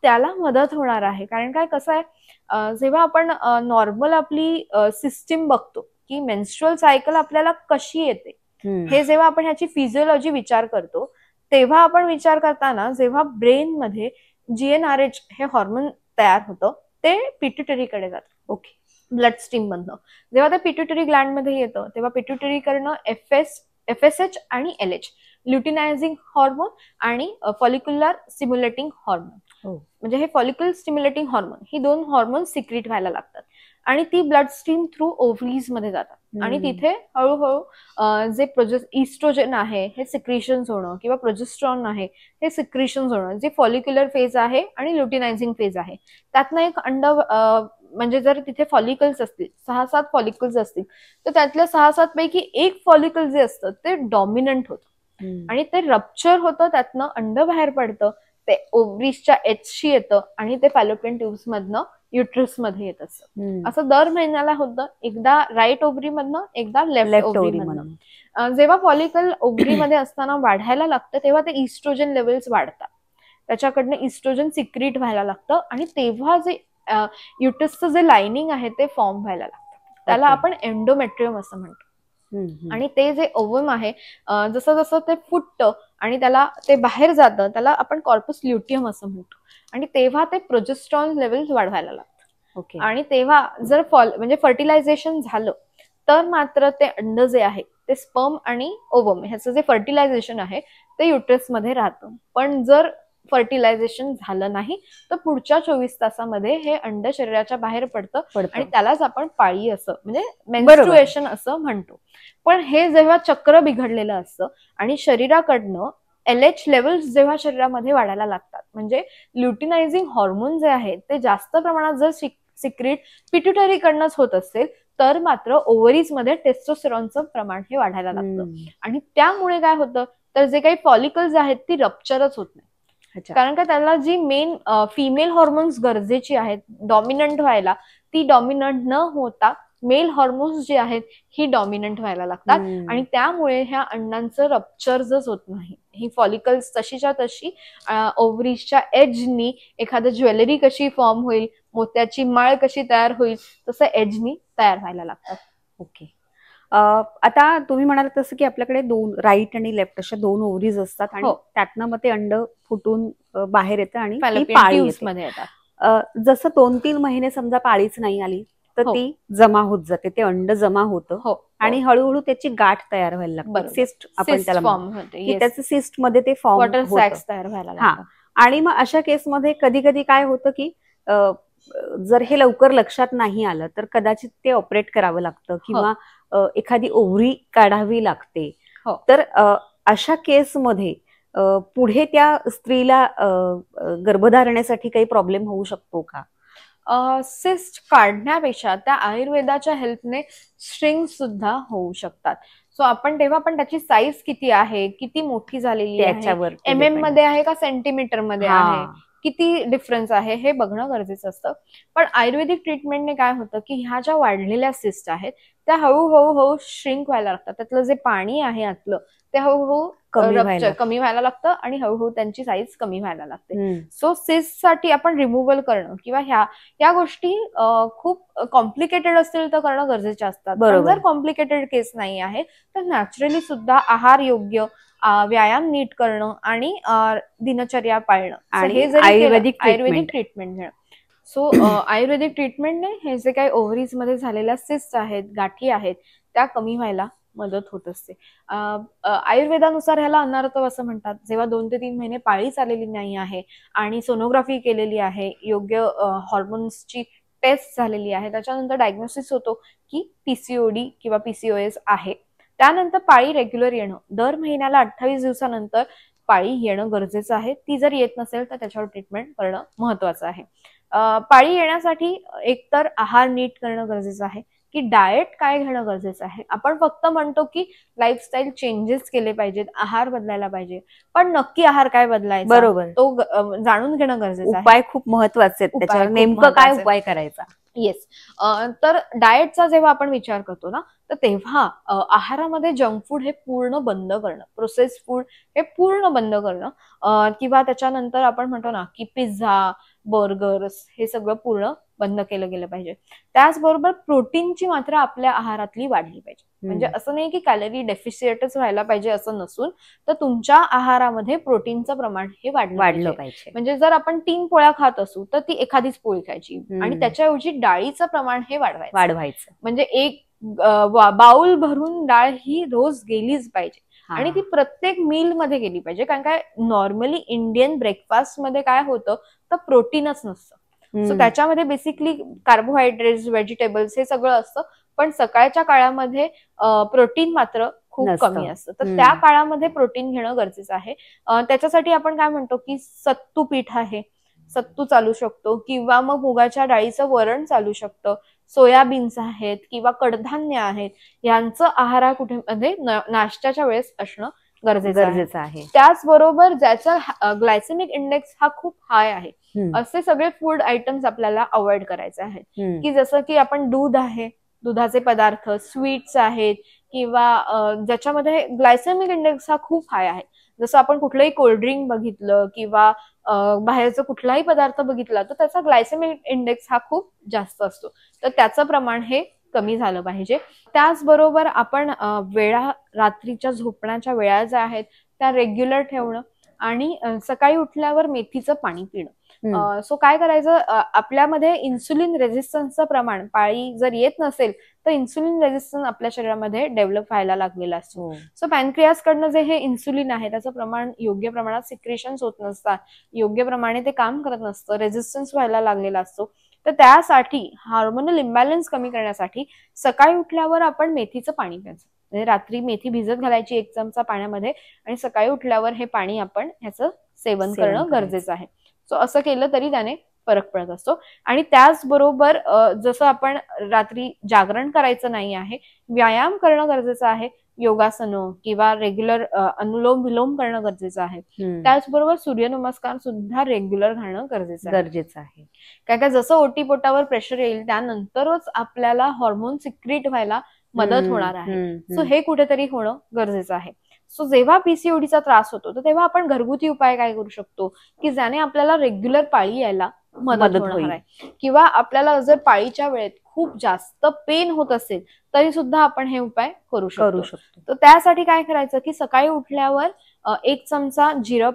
त्याला मदत होणार आहे. कारण काय कसं आहे, जेव्हा आपण नॉर्मल आपली सिस्टीम बघतो की मेन्स्ट्रुअल सायकल आपल्याला कशी येते, हे जेव्हा आपण ह्याची फिजिओलॉजी विचार करतो तेव्हा आपण विचार करताना जेव्हा ब्रेन मध्ये GnRH हे हॉर्मोन तयार होतं ते पिट्युटरीकडे जातं. ओके, ब्लड स्ट्रीम मधनं जेव्हा ते पिट्युटरी ग्लँड मध्ये येतं तेव्हा पिट्युटरी कडनं FSH आणि LH ल्युटिनायझिंग हॉर्मोन आणि फॉलिक्युलर स्टिम्युलेटिंग हॉर्मोन, म्हणजे हे फॉलिक्युलर स्टिम्युलेटिंग हॉर्मोन ही 2 हॉर्मोन सिक्रीट व्हायला लागतात आणि ती ब्लड स्ट्रीम थ्रू ओव्हरीज मध्ये जातात आणि तिथे हळूहळू जे इस्ट्रोजन आहे हे सिक्रेशन्स होणं किंवा प्रोजेस्ट्रॉन आहे हे सिक्रेशन्स होणं, जे फॉलिक्युलर फेज आहे आणि ल्युटिनायझिंग फेज आहे, त्यातनं एक म्हणजे जर तिथे फॉलिकल्स असतील 6-7 फॉलिकल्स असतील तर त्यातल्या 6-7 पैकी एक फॉलिकल जे असतं ते डॉमिनंट होतं आणि ते रप्चर होतं, त्यातनं अंड बाहेर पडतं, ते ओव्हरीजच्या एजशी येतं आणि ते फॅलोपियन ट्यूब्स मधनं युट्रस मध्ये येत असतं. असं दर महिन्याला होतं, एकदा राईट ओव्हरी मधनं एकदा लेफ्ट ओव्हरी मधनं. जेव्हा फॉलिकल ओव्हरी मध्ये असताना वाढायला लागतं तेव्हा ते इस्ट्रोजन लेवल्स वाढतात, त्याच्याकडनं इस्ट्रोजन सिक्रीट व्हायला लागतं आणि तेव्हा जे युटसचं जे लाइनिंग आहे ते फॉर्म व्हायला लागतं, त्याला आपण एंडोमेट्रियम असं म्हणतो. आणि ते जे ओव्हम आहे जसं जसं ते फुटतं आणि त्याला ते बाहेर जातं त्याला आपण कॉर्पस ल्युटियम असं म्हणतो आणि तेव्हा ते प्रोजेस्ट्रॉन लेवल्स वाढवायला लागतं. आणि तेव्हा जर म्हणजे फर्टिलायझेशन झालं तर मात्र ते अंड जे आहे ते स्पर्म आणि ओवम ह्याचं जे फर्टिलायझेशन आहे ते युट्रस मध्ये राहतं. पण जर फर्टिलायझेशन झालं नाही तर पुढच्या 24 तासामध्ये हे अंड शरीराच्या बाहेर पडतं आणि त्यालाच आपण पाळी असं म्हणजे मेन्स्ट्रुएशन असं म्हणतो. पण हे जेव्हा चक्र बिघडलेलं असतं आणि शरीराकडनं LH लेवल्स जेव्हा शरीरामध्ये वाढायला लागतात, म्हणजे ल्युटिनायझिंग हॉर्मोन जे आहे ते जास्त प्रमाणात जर सिक्रेट पिट्युटरी कडनंच होत असेल तर मात्र ओव्हरीज मध्ये टेस्टोस्टेरॉनचं प्रमाण हे वाढायला लागतं आणि त्यामुळे काय होतं तर जे काही फॉलिकल्स आहेत ती रप्चरच होत नाही. कारण का त्याला जी मेन फिमेल हॉर्मोन्स गरजेची आहेत डॉमिनंट व्हायला ती डॉमिनंट न होता मेल हॉर्मोन्स जे आहेत ही डॉमिनंट व्हायला लागतात आणि त्यामुळे ह्या अंडांचं रप्चरच होत नाही. ही फॉलिकल्स तशीच्या तशी ओव्हरीजच्या एजनी एखादं ज्वेलरी कशी फॉर्म होईल, मोत्याची माळ कशी तयार होईल तसं एजनी तयार व्हायला लागतात. ओके. आता तुम्ही म्हणाल तसं की आपल्याकडे दोन राईट आणि लेफ्ट अशा दोन ओव्हरीज असतात आणि त्यातनं मग ते अंड फुटून बाहेर येतं आणि पाळी येतात. जसं 2-3 महिने समजा पाळीच नाही आली तर ती जमा होत जाते, ते अंड जमा होतं आणि हळूहळू त्याची गाठ तयार व्हायला लागते. सिस्ट आपण त्याला म्हणतो, त्याचं सिस्ट मध्ये ते फॉर्म वॉटर सॅक्स तयार व्हायला लागतात. आणि मग अशा केसमध्ये कधी कधी काय होतं की जर हे लवकर लक्षात नाही आलं तर कदाचित ते ऑपरेट करावं लागतं किंवा एखादी ओव्हरी काढावी लागते. तर अशा केसमध्ये पुढे त्या स्त्रीला गर्भधारणेसाठी काही प्रॉब्लेम होऊ शकतो का? सिस्ट काढण्यापेक्षा त्या आयुर्वेदाच्या हेल्पने स्ट्रिंग सुद्धा होऊ शकतात. सो आपण तेव्हा पण त्याची साईज किती आहे, किती मोठी झालेली आहे, MM मध्ये आहे का सेंटीमीटर मध्ये आहे, किती डिफरन्स आहे हे बघणं गरजेचं असतं. पण आयुर्वेदिक ट्रीटमेंटने काय होतं की ह्या ज्या वाढलेल्या सिस्ट आहेत त्या हळूहळू श्रिंक व्हायला लागतात. त्यातलं जे पाणी आहे आतलं ते हळूहळू कमी व्हायला लागतं आणि हळूहळू त्यांची साईज कमी व्हायला लागते. सो सिस्ट साठी आपण रिमूव्हल करणं किंवा ह्या गोष्टी खूप कॉम्प्लिकेटेड असतील तर करणं गरजेचे असतात. जर कॉम्प्लिकेटेड केस नाही आहे तर नॅचरली सुद्धा आहार योग्य, व्यायाम नीट करणं आणि दिनचर्या पाळणं आणि हे जरी आयुर्वेदिक ट्रीटमेंट घेणं. सो आयुर्वेदिक ट्रीटमेंटने हे जे काही ओव्हरीज मध्ये झालेल्या सिस्ट आहेत, गाठी आहेत त्या कमी व्हायला मदत होत असते. आयुर्वेदानुसार ह्याला अनारतव असं म्हणतात. जेव्हा 2 ते 3 महिने पाळीच आलेली नाही आहे आणि सोनोग्राफी केलेली आहे, योग्य हॉर्मोन्सची टेस्ट झालेली आहे, त्याच्यानंतर डायग्नोसिस होतो की PCOD किंवा PCOS आहे. त्यानंतर पाळी रेग्युलर येणं, दर महिन्याला 28 दिवसानंतर पाळी येणं गरजेचं आहे. ती जर येत नसेल तर त्याच्यावर ट्रीटमेंट करणं महत्वाचं आहे. पाळी येण्यासाठी एकतर आहार नीट करणं गरजेचं आहे की डाएट काय घेणं गरजेचं आहे. आपण फक्त म्हणतो की लाईफस्टाईल चेंजेस केले पाहिजेत, आहार बदलायला पाहिजे, पण नक्की आहार काय बदलायचा बरोबर तो जाणून घेणं गरजेचं आहे. उपाय खूप महत्वाचे आहेत, त्याच्यावर नेमकं काय उपाय करायचा. येस. तर डाएटचा जेव्हा आपण विचार करतो ना तर तेव्हा आहारामध्ये जंक फूड हे पूर्ण बंद करणं, प्रोसेस्ड फूड हे पूर्ण बंद करणं किंवा त्याच्यानंतर आपण म्हणतो ना की पिझ्झा, बर्गर्स हे सगळं पूर्ण बंद केलं गेलं पाहिजे. त्याचबरोबर प्रोटीनची मात्रा आपल्या आहारातली वाढली पाहिजे. म्हणजे असं नाही की कॅलरी डेफिशियटच व्हायला पाहिजे असं नसून तर तुमच्या आहारामध्ये प्रोटीनचं प्रमाण हे वाढलं पाहिजे. म्हणजे जर आपण 3 पोळ्या खात असू तर ती एखादीच पोळी खायची आणि त्याच्याऐवजी डाळीचं प्रमाण हे वाढवायचं. म्हणजे एक बाउल भरून डाळ ही रोज गेलीच पाहिजे आणि ती प्रत्येक मील मध्ये गेली पाहिजे. कारण काय नॉर्मली इंडियन ब्रेकफास्ट मध्ये काय होतं तर प्रोटीनच नसतं. सो त्याच्यामध्ये बेसिकली कार्बोहायड्रेट्स, व्हेजिटेबल्स हे सगळं असतं, पण सकाळच्या काळामध्ये प्रोटीन मात्र खूप कमी असतं. तर त्या काळामध्ये प्रोटीन घेणं गरजेचं आहे. त्याच्यासाठी आपण काय म्हणतो की सत्तू पीठ आहे, सत्तू चालू शकतो किंवा मग मुगाच्या डाळीचं वरण चालू शकतं, सोयाबीन्स आहेत किंवा कडधान्य आहेत, यांचं आहार कुठे मध्ये नाश्त्याच्या वेळेस असणं गरजेचं आहे. त्याचबरोबर ज्याचा ग्लायसेमिक इंडेक्स हा खूप हाय आहे असे सगळे फूड आयटम्स आपल्याला अवॉइड करायचे आहेत. की जसं की आपण दूध आहे, दुधाचे पदार्थ, स्वीट्स आहेत किंवा ज्याच्यामध्ये ग्लायसेमिक इंडेक्स हा खूप हाय आहे. जसं आपण कुठलंही कोल्ड्रिंक बघितलं किंवा बाहेरचा कुठलाही पदार्थ बघितला तर त्याचा ग्लायसेमिक इंडेक्स हा खूप जास्त असतो. तर त्याचं प्रमाण हे कमी झालं पाहिजे. त्याचबरोबर आपण वेळा, रात्रीच्या झोपण्याच्या वेळा ज्या आहेत त्या रेग्युलर ठेवणं आणि सकाळी उठल्यावर मेथीचं पाणी पिणं. सो काय करायचं, आपल्यामध्ये इन्सुलिन रेझिस्टन्सचं प्रमाण, पाळी जर येत नसेल तर इन्सुलिन रेझिस्टन्स आपल्या शरीरामध्ये डेव्हलप व्हायला लागलेला असतो. सो पॅनक्रियास कडनं जे हे इन्सुलिन आहे त्याचं प्रमाण योग्य प्रमाणात सिक्रेशन्स होत नसतात, योग्य प्रमाणे ते काम करत नसतं, रेझिस्टन्स व्हायला लागलेला असतो. तर त्यासाठी हार्मोनल इम्बॅलन्स कमी करण्यासाठी सकाळी उठल्यावर आपण मेथीचं पाणी प्यायचं. म्हणजे रात्री मेथी भिजत घालायची 1 चमचा पाण्यामध्ये आणि सकाळी उठल्यावर हे पाणी आपण ह्याचं सेवन करणं गरजेचं आहे. सो असं केलं तरी त्याने फरक पडत असतो. आणि त्याचबरोबर जसं आपण रात्री जागरण करायचं नाही आहे, व्यायाम करणं गरजेचं आहे, योगासनं किंवा रेग्युलर अनुलोम विलोम करणं गरजेचं आहे. त्याचबरोबर सूर्यनमस्कार सुद्धा रेग्युलर घालणं गरजेचं आहे. काय जसं ओटीपोटावर प्रेशर येईल त्यानंतरच आपल्याला हॉर्मोन सिक्रीट व्हायला मदत होणार आहे. सो हे कुठेतरी होणं गरजेचं आहे. सो जेव्हा पीसीओडीचा त्रास होतो तर तेव्हा आपण घरगुती उपाय काय करू शकतो की ज्याने आपल्याला रेग्युलर पाळी यायला मदत होणार आहे, किंवा आपल्याला जर पाळीच्या वेळेत खूप जास्त पेन होत असेल तरी सुद्धा आपण हे उपाय करू शकतो. तर त्यासाठी काय करायचं की सकाळी उठल्यावर 1 चमचा जिरं,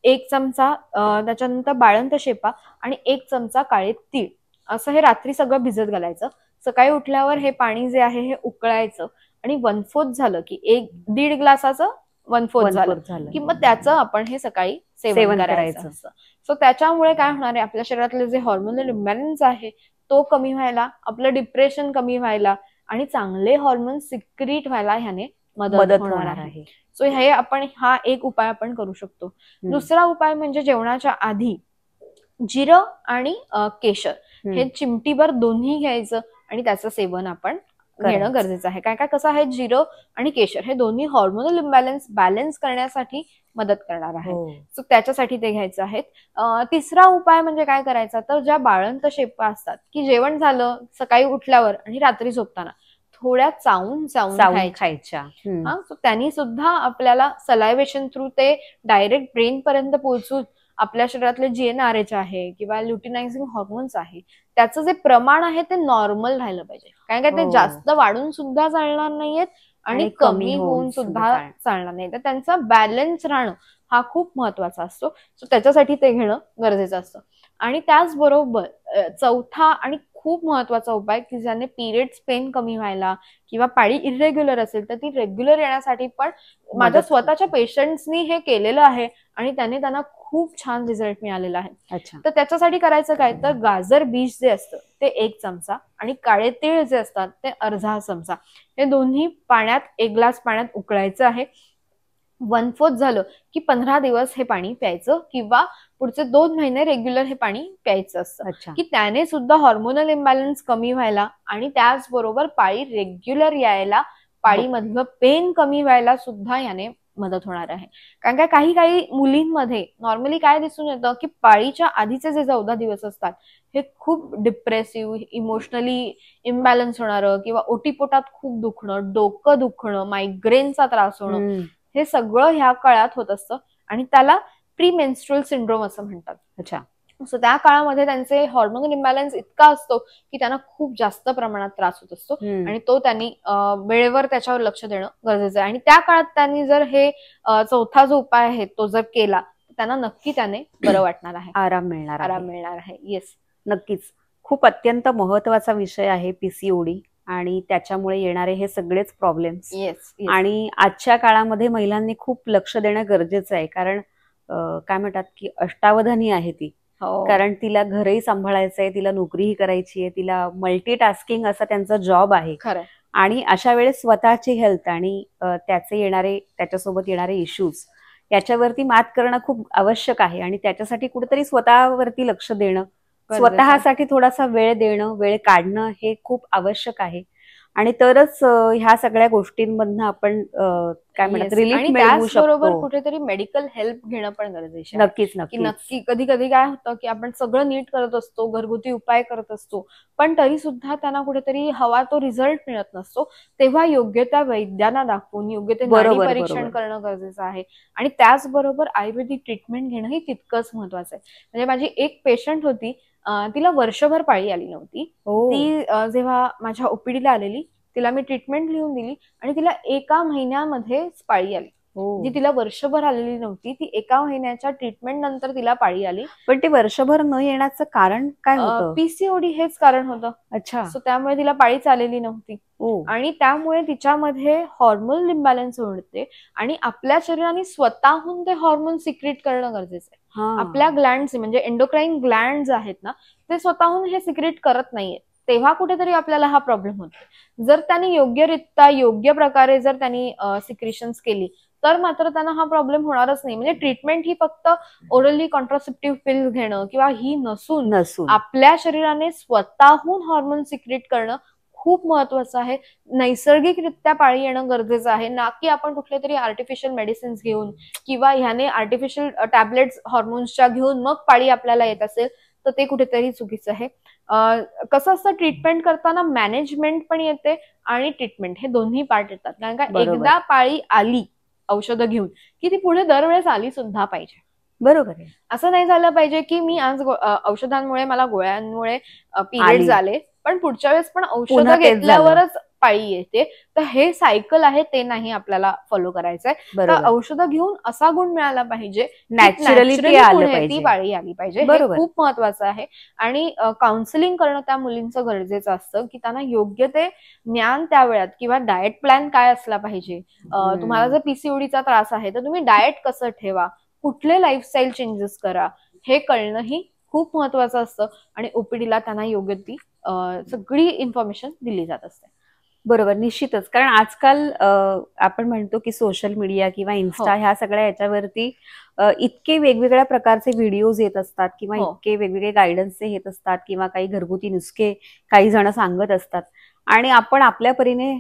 1 चमचा त्याच्यानंतर बाळंत शेपा आणि 1 चमचा काळे तीळ असं हे रात्री सगळं भिजत घालायचं. सकाळी उठल्यावर हे पाणी जे आहे हे उकळायचं आणि 1/4 झालं की 1-1.5 ग्लासाचं 1/4 झालं की मग त्याचं आपण हे सकाळी सेवन करायचं असतं. सो त्याच्यामुळे काय होणार आहे, आपल्या शरीरातले जे हॉर्मोनल इम्बॅलन्स आहे तो कमी व्हायला, आपलं डिप्रेशन कमी व्हायला आणि चांगले हॉर्मोन सिक्रीट व्हायला ह्याने मदत होणार आहे. सो हे हा एक उपाय आपण करू शकतो. दुसरा उपाय म्हणजे जेवणाच्या आधी जिरं आणि केशर हे चिमटीभर दोन्ही घ्यायचं आणि त्याचं सेवन आपण घेणं गरजेचं आहे. काय कसं आहे, जिरं आणि केशर हे दोन्ही हॉर्मोनल इम्बॅलन्स बॅलन्स करण्यासाठी मदत करणार आहे. सो त्याच्यासाठी ते घ्यायचं आहे. तिसरा उपाय म्हणजे काय करायचा, तर ज्या बाळंत शेपा असतात की जेवण झालं सकाळी उठल्यावर आणि रात्री झोपताना थोड्या चावून खायच्या. त्यांनी सुद्धा आपल्याला सलायव्हेशन थ्रू ते डायरेक्ट ब्रेन पर्यंत पोहोचून आपल्या शरीरातले GnRH आहे किंवा ल्युटिनायझिंग हॉर्मोन्स आहे त्याचं जे प्रमाण आहे ते नॉर्मल राहिलं पाहिजे. कारण काय ते जास्त वाढून सुद्धा चालणार नाहीयेत आणि कमी होऊन सुद्धा चालणार नाही. तर त्यांचा बॅलन्स राहणं हा खूप महत्वाचा असतो. सो त्याच्यासाठी ते घेणं गरजेचं असतं. आणि त्याचबरोबर चौथा आणि खूप महत्वाचा उपाय की ज्याने पिरियड्स पेन कमी व्हायला किंवा पाळी इरेग्युलर असेल तर ती रेग्युलर येण्यासाठी पण माझ्या स्वतःच्या पेशंट्सनी हे केलेलं आहे आणि त्यांना खूप छान रिझल्ट मिळालेला आहे. तर त्याच्यासाठी करायचं काय, तर गाजर बीज जे असतं ते 1 चमचा आणि काळे तीळ जे असतात ते अर्धा चमचा हे दोन्ही पाण्यात 1 ग्लास पाण्यात उकळायचं आहे. 1/4 झालं की 15 दिवस हे पाणी प्यायचं किंवा पुढचे 2 महिने रेग्युलर हे पाणी प्यायचं असतं की त्याने सुद्धा हॉर्मोनल इम्बॅलन्स कमी व्हायला आणि त्याचबरोबर पाळी रेग्युलर यायला, पाळीमधलं पेन कमी व्हायला सुद्धा याने मदत होणार आहे. कारण काय काही मुलींमध्ये नॉर्मली काय दिसून येतं की पाळीच्या आधीचे जे 14 दिवस असतात हे खूप डिप्रेसिव्ह, इमोशनली इम्बॅलन्स होणारं किंवा ओटीपोटात खूप दुखणं, डोकं दुखणं, मायग्रेनचा त्रास होणं हे सगळं ह्या काळात होत असतं आणि त्याला प्रीमेन्स्ट्रुअल सिंड्रोम असं म्हणतात. सो त्या काळामध्ये त्यांचे हॉर्मोनल इम्बॅलन्स इतका असतो की त्यांना खूप जास्त प्रमाणात त्रास होत असतो आणि तो त्यांनी वेळेवर त्याच्यावर लक्ष देणं गरजेचं आहे. आणि त्या काळात त्यांनी जर हे चौथा जो उपाय आहे तो जर केला तर त्यांना नक्की त्याने बरं वाटणार आहे, आराम मिळणार आहे. येस, नक्कीच. खूप अत्यंत महत्वाचा विषय आहे पीसीओडी आणि त्याच्यामुळे येणारे हे सगळेच प्रॉब्लेम्स. आणि आजच्या काळामध्ये महिलांनी खूप लक्ष देणं गरजेचं आहे. कारण काय म्हणतात की अष्टावधानी आहे ती. कारण तिला घरही सांभाळायचं आहे, तिला नोकरीही करायची आहे, तिला मल्टीटास्किंग असा त्यांचा जॉब आहे. आणि अशा वेळेस स्वतःची हेल्थ आणि त्याच्यासोबत येणारे इश्यूज याच्यावरती मात करणं खूप आवश्यक आहे. आणि त्याच्यासाठी कुठेतरी स्वतःवरती लक्ष देणं, स्वतःसाठी थोडासा वेळ देणं, वेळ काढणं हे खूप आवश्यक आहे. आणि तरच ह्या सगळ्या गोष्टींमधनं आपण काय म्हणतात रिलीफ मिळवू शकतो. त्याचबरोबर कुठेतरी मेडिकल हेल्प घेणं पण गरजेचं आहे. नक्की कधी काय होतं की आपण सगळं नीट करत असतो, घरगुती उपाय करत असतो, पण तरी सुद्धा त्यांना कुठेतरी हवा तो रिझल्ट मिळत नसतो. तेव्हा योग्य त्या वैद्यांना दाखवून योग्य ते नाडी परीक्षण करणं गरजेचं आहे. आणि त्याचबरोबर आयुर्वेदिक ट्रीटमेंट घेणं ही तितकंच महत्वाचं आहे. म्हणजे माझी एक पेशंट होती, तिला वर्षभर पाळी आली नव्हती. ती जेव्हा माझ्या ओपीडीला आलेली तिला मी ट्रीटमेंट लिहून दिली आणि तिला 1 महिन्यामध्ये पाळी आली. जी तिला वर्षभर आलेली नव्हती, ती एका महिन्याच्या ट्रीटमेंट नंतर तिला पाळी आली. पण ते वर्षभर न येण्याचं कारण काय होतं? पीसीओडी हेच कारण होतं. अच्छा. सो त्यामुळे तिला पाळीच आलेली नव्हती आणि त्यामुळे तिच्यामध्ये हॉर्मोनल इम्बॅलन्स होते आणि आपल्या शरीराने स्वतःहून ते हॉर्मोन सिक्रेट करणं गरजेचं आहे. आपल्या ग्लँड्स म्हणजे एंडोक्राईन ग्लँड्स आहेत ना, ते स्वतःहून हे सिक्रेट करत नाहीये. तेव्हा कुठेतरी आपल्याला हा प्रॉब्लेम होतो. जर त्यांनी योग्यरित्या योग्य प्रकारे जर त्यांनी सिक्रेशन्स केली तर मात्र त्यांना हा प्रॉब्लेम होणारच नाही. म्हणजे ट्रीटमेंट ही फक्त ओरली कॉन्ट्रासेप्टिव्ह पिल्स घेणं किंवा ही नसून आपल्या शरीराने स्वतःहून हॉर्मोन सिक्रेट करणं खूप महत्वाचं आहे. नैसर्गिकरित्या पाळी येणं गरजेचं आहे, ना की आपण कुठले तरी आर्टिफिशियल मेडिसिन्स घेऊन किंवा ह्याने आर्टिफिशियल टॅबलेट्स हॉर्मोन्सच्या घेऊन मग पाळी आपल्याला येत असेल तर ते कुठेतरी चुकीचं आहे. कसं असतं, ट्रीटमेंट करताना मॅनेजमेंट पण येते आणि ट्रीटमेंट हे दोन्ही पार्ट येतात. कारण का एकदा पाळी आली औषधं घेऊन की ती पुढे दरवेळेस आली सुद्धा पाहिजे. बरोबर आहे. असं नाही झालं पाहिजे की मी आज औषधांमुळे मला गोळ्यांमुळे पिरियड्स आले पण पुढच्या वेळेस पण औषधं घेतल्यावरच पाळी येते. तर हे सायकल आहे, ते नाही आपल्याला फॉलो करायचंय. तर औषधं घेऊन असा गुण मिळाला पाहिजे, नॅचरली ती पाळी आली पाहिजे. हे खूप महत्वाचं आहे. आणि काउन्सिलिंग करणं त्या मुलींचं गरजेचं असतं की त्यांना योग्य ते ज्ञान त्या वेळात किंवा डाएट प्लॅन काय असला पाहिजे. तुम्हाला जर पीसीओडीचा त्रास आहे तर तुम्ही डाएट कसं ठेवा, कुठले लाईफस्टाईल चेंजेस करा, हे कळणं ही खूप महत्वाचं असतं. आणि ओपीडीला त्यांना योग्य ती सगळी इन्फॉर्मेशन दिली जात असते. बरोबर, निश्चितच. कारण आजकाल आपण म्हणतो की सोशल मीडिया किंवा इन्स्टा ह्या सगळ्या याच्यावरती इतके वेगवेगळ्या प्रकारचे व्हिडिओज येत असतात किंवा इतके वेगवेगळे गायडन्स येत असतात किंवा काही घरगुती नुसके काही जण सांगत असतात आणि आपण आपल्या परीने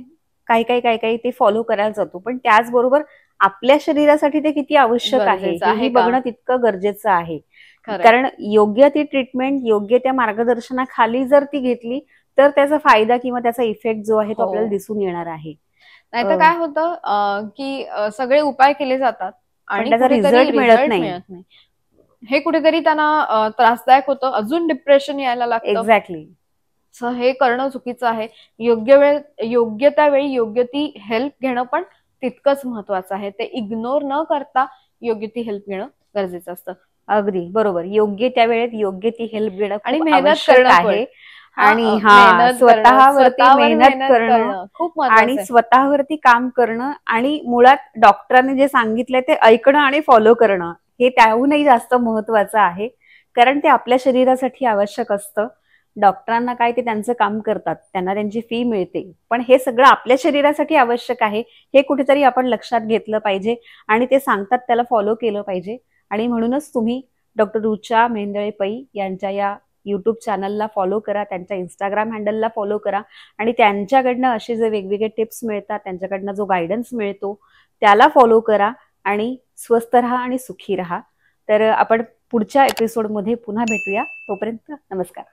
काही ते फॉलो करायला जातो. पण त्याचबरोबर आपल्या शरीरासाठी ते किती आवश्यक आहे हे बघणं तितकं गरजेचं आहे. कारण योग्य ती ट्रीटमेंट योग्य त्या मार्गदर्शनाखाली जर ती घेतली तर त्याचा फायदा किंवा त्याचा इफेक्ट जो आहे तो आपल्याला दिसून येणार आहे. नाहीतर काय होतं की सगळे उपाय केले जातात आणि त्याचा रिझल्ट मिळत नाही. हे कुठेतरी त्यांना त्रासदायक होतं, अजून डिप्रेशन यायला लागतं. एक्झॅक्टली. हे करणं चुकीचं आहे. योग्य त्या वेळी योग्य ती हेल्प घेणं पण तितकंच महत्वाचं आहे. ते इग्नोर न करता योग्य ती हेल्प घेणं गरजेचं असतं. अगदी बरोबर. योग्य त्या वेळेत योग्य ती हेल्प घेणं आणि मेहनत करणं आहे. आणि स्वतःवरती मेहनत करणं खूप आणि स्वतःवरती काम करणं आणि मुळात डॉक्टरांनी जे सांगितलंय ते ऐकणं आणि फॉलो करणं हे त्याहूनही जास्त महत्वाचं आहे. कारण ते आपल्या शरीरासाठी आवश्यक असतं. डॉक्टरांना काय, ते त्यांचं काम करतात, त्यांना त्यांची फी मिळते, पण हे सगळं आपल्या शरीरासाठी आवश्यक आहे हे कुठेतरी आपण लक्षात घेतलं पाहिजे आणि ते सांगतात त्याला फॉलो केलं पाहिजे. आणि म्हणूनच तुम्ही डॉक्टर रुचा मेहेंदळे पै यांच्या या युट्यूब चॅनलला फॉलो करा, त्यांच्या इंस्टाग्राम हँडलला फॉलो करा आणि त्यांच्याकडनं असे जे वेगवेगळे टिप्स मिळतात, त्यांच्याकडनं जो गायडन्स मिळतो त्याला फॉलो करा आणि स्वस्थ राहा आणि सुखी राहा. तर आपण पुढच्या एपिसोडमध्ये पुन्हा भेटूया. तोपर्यंत नमस्कार.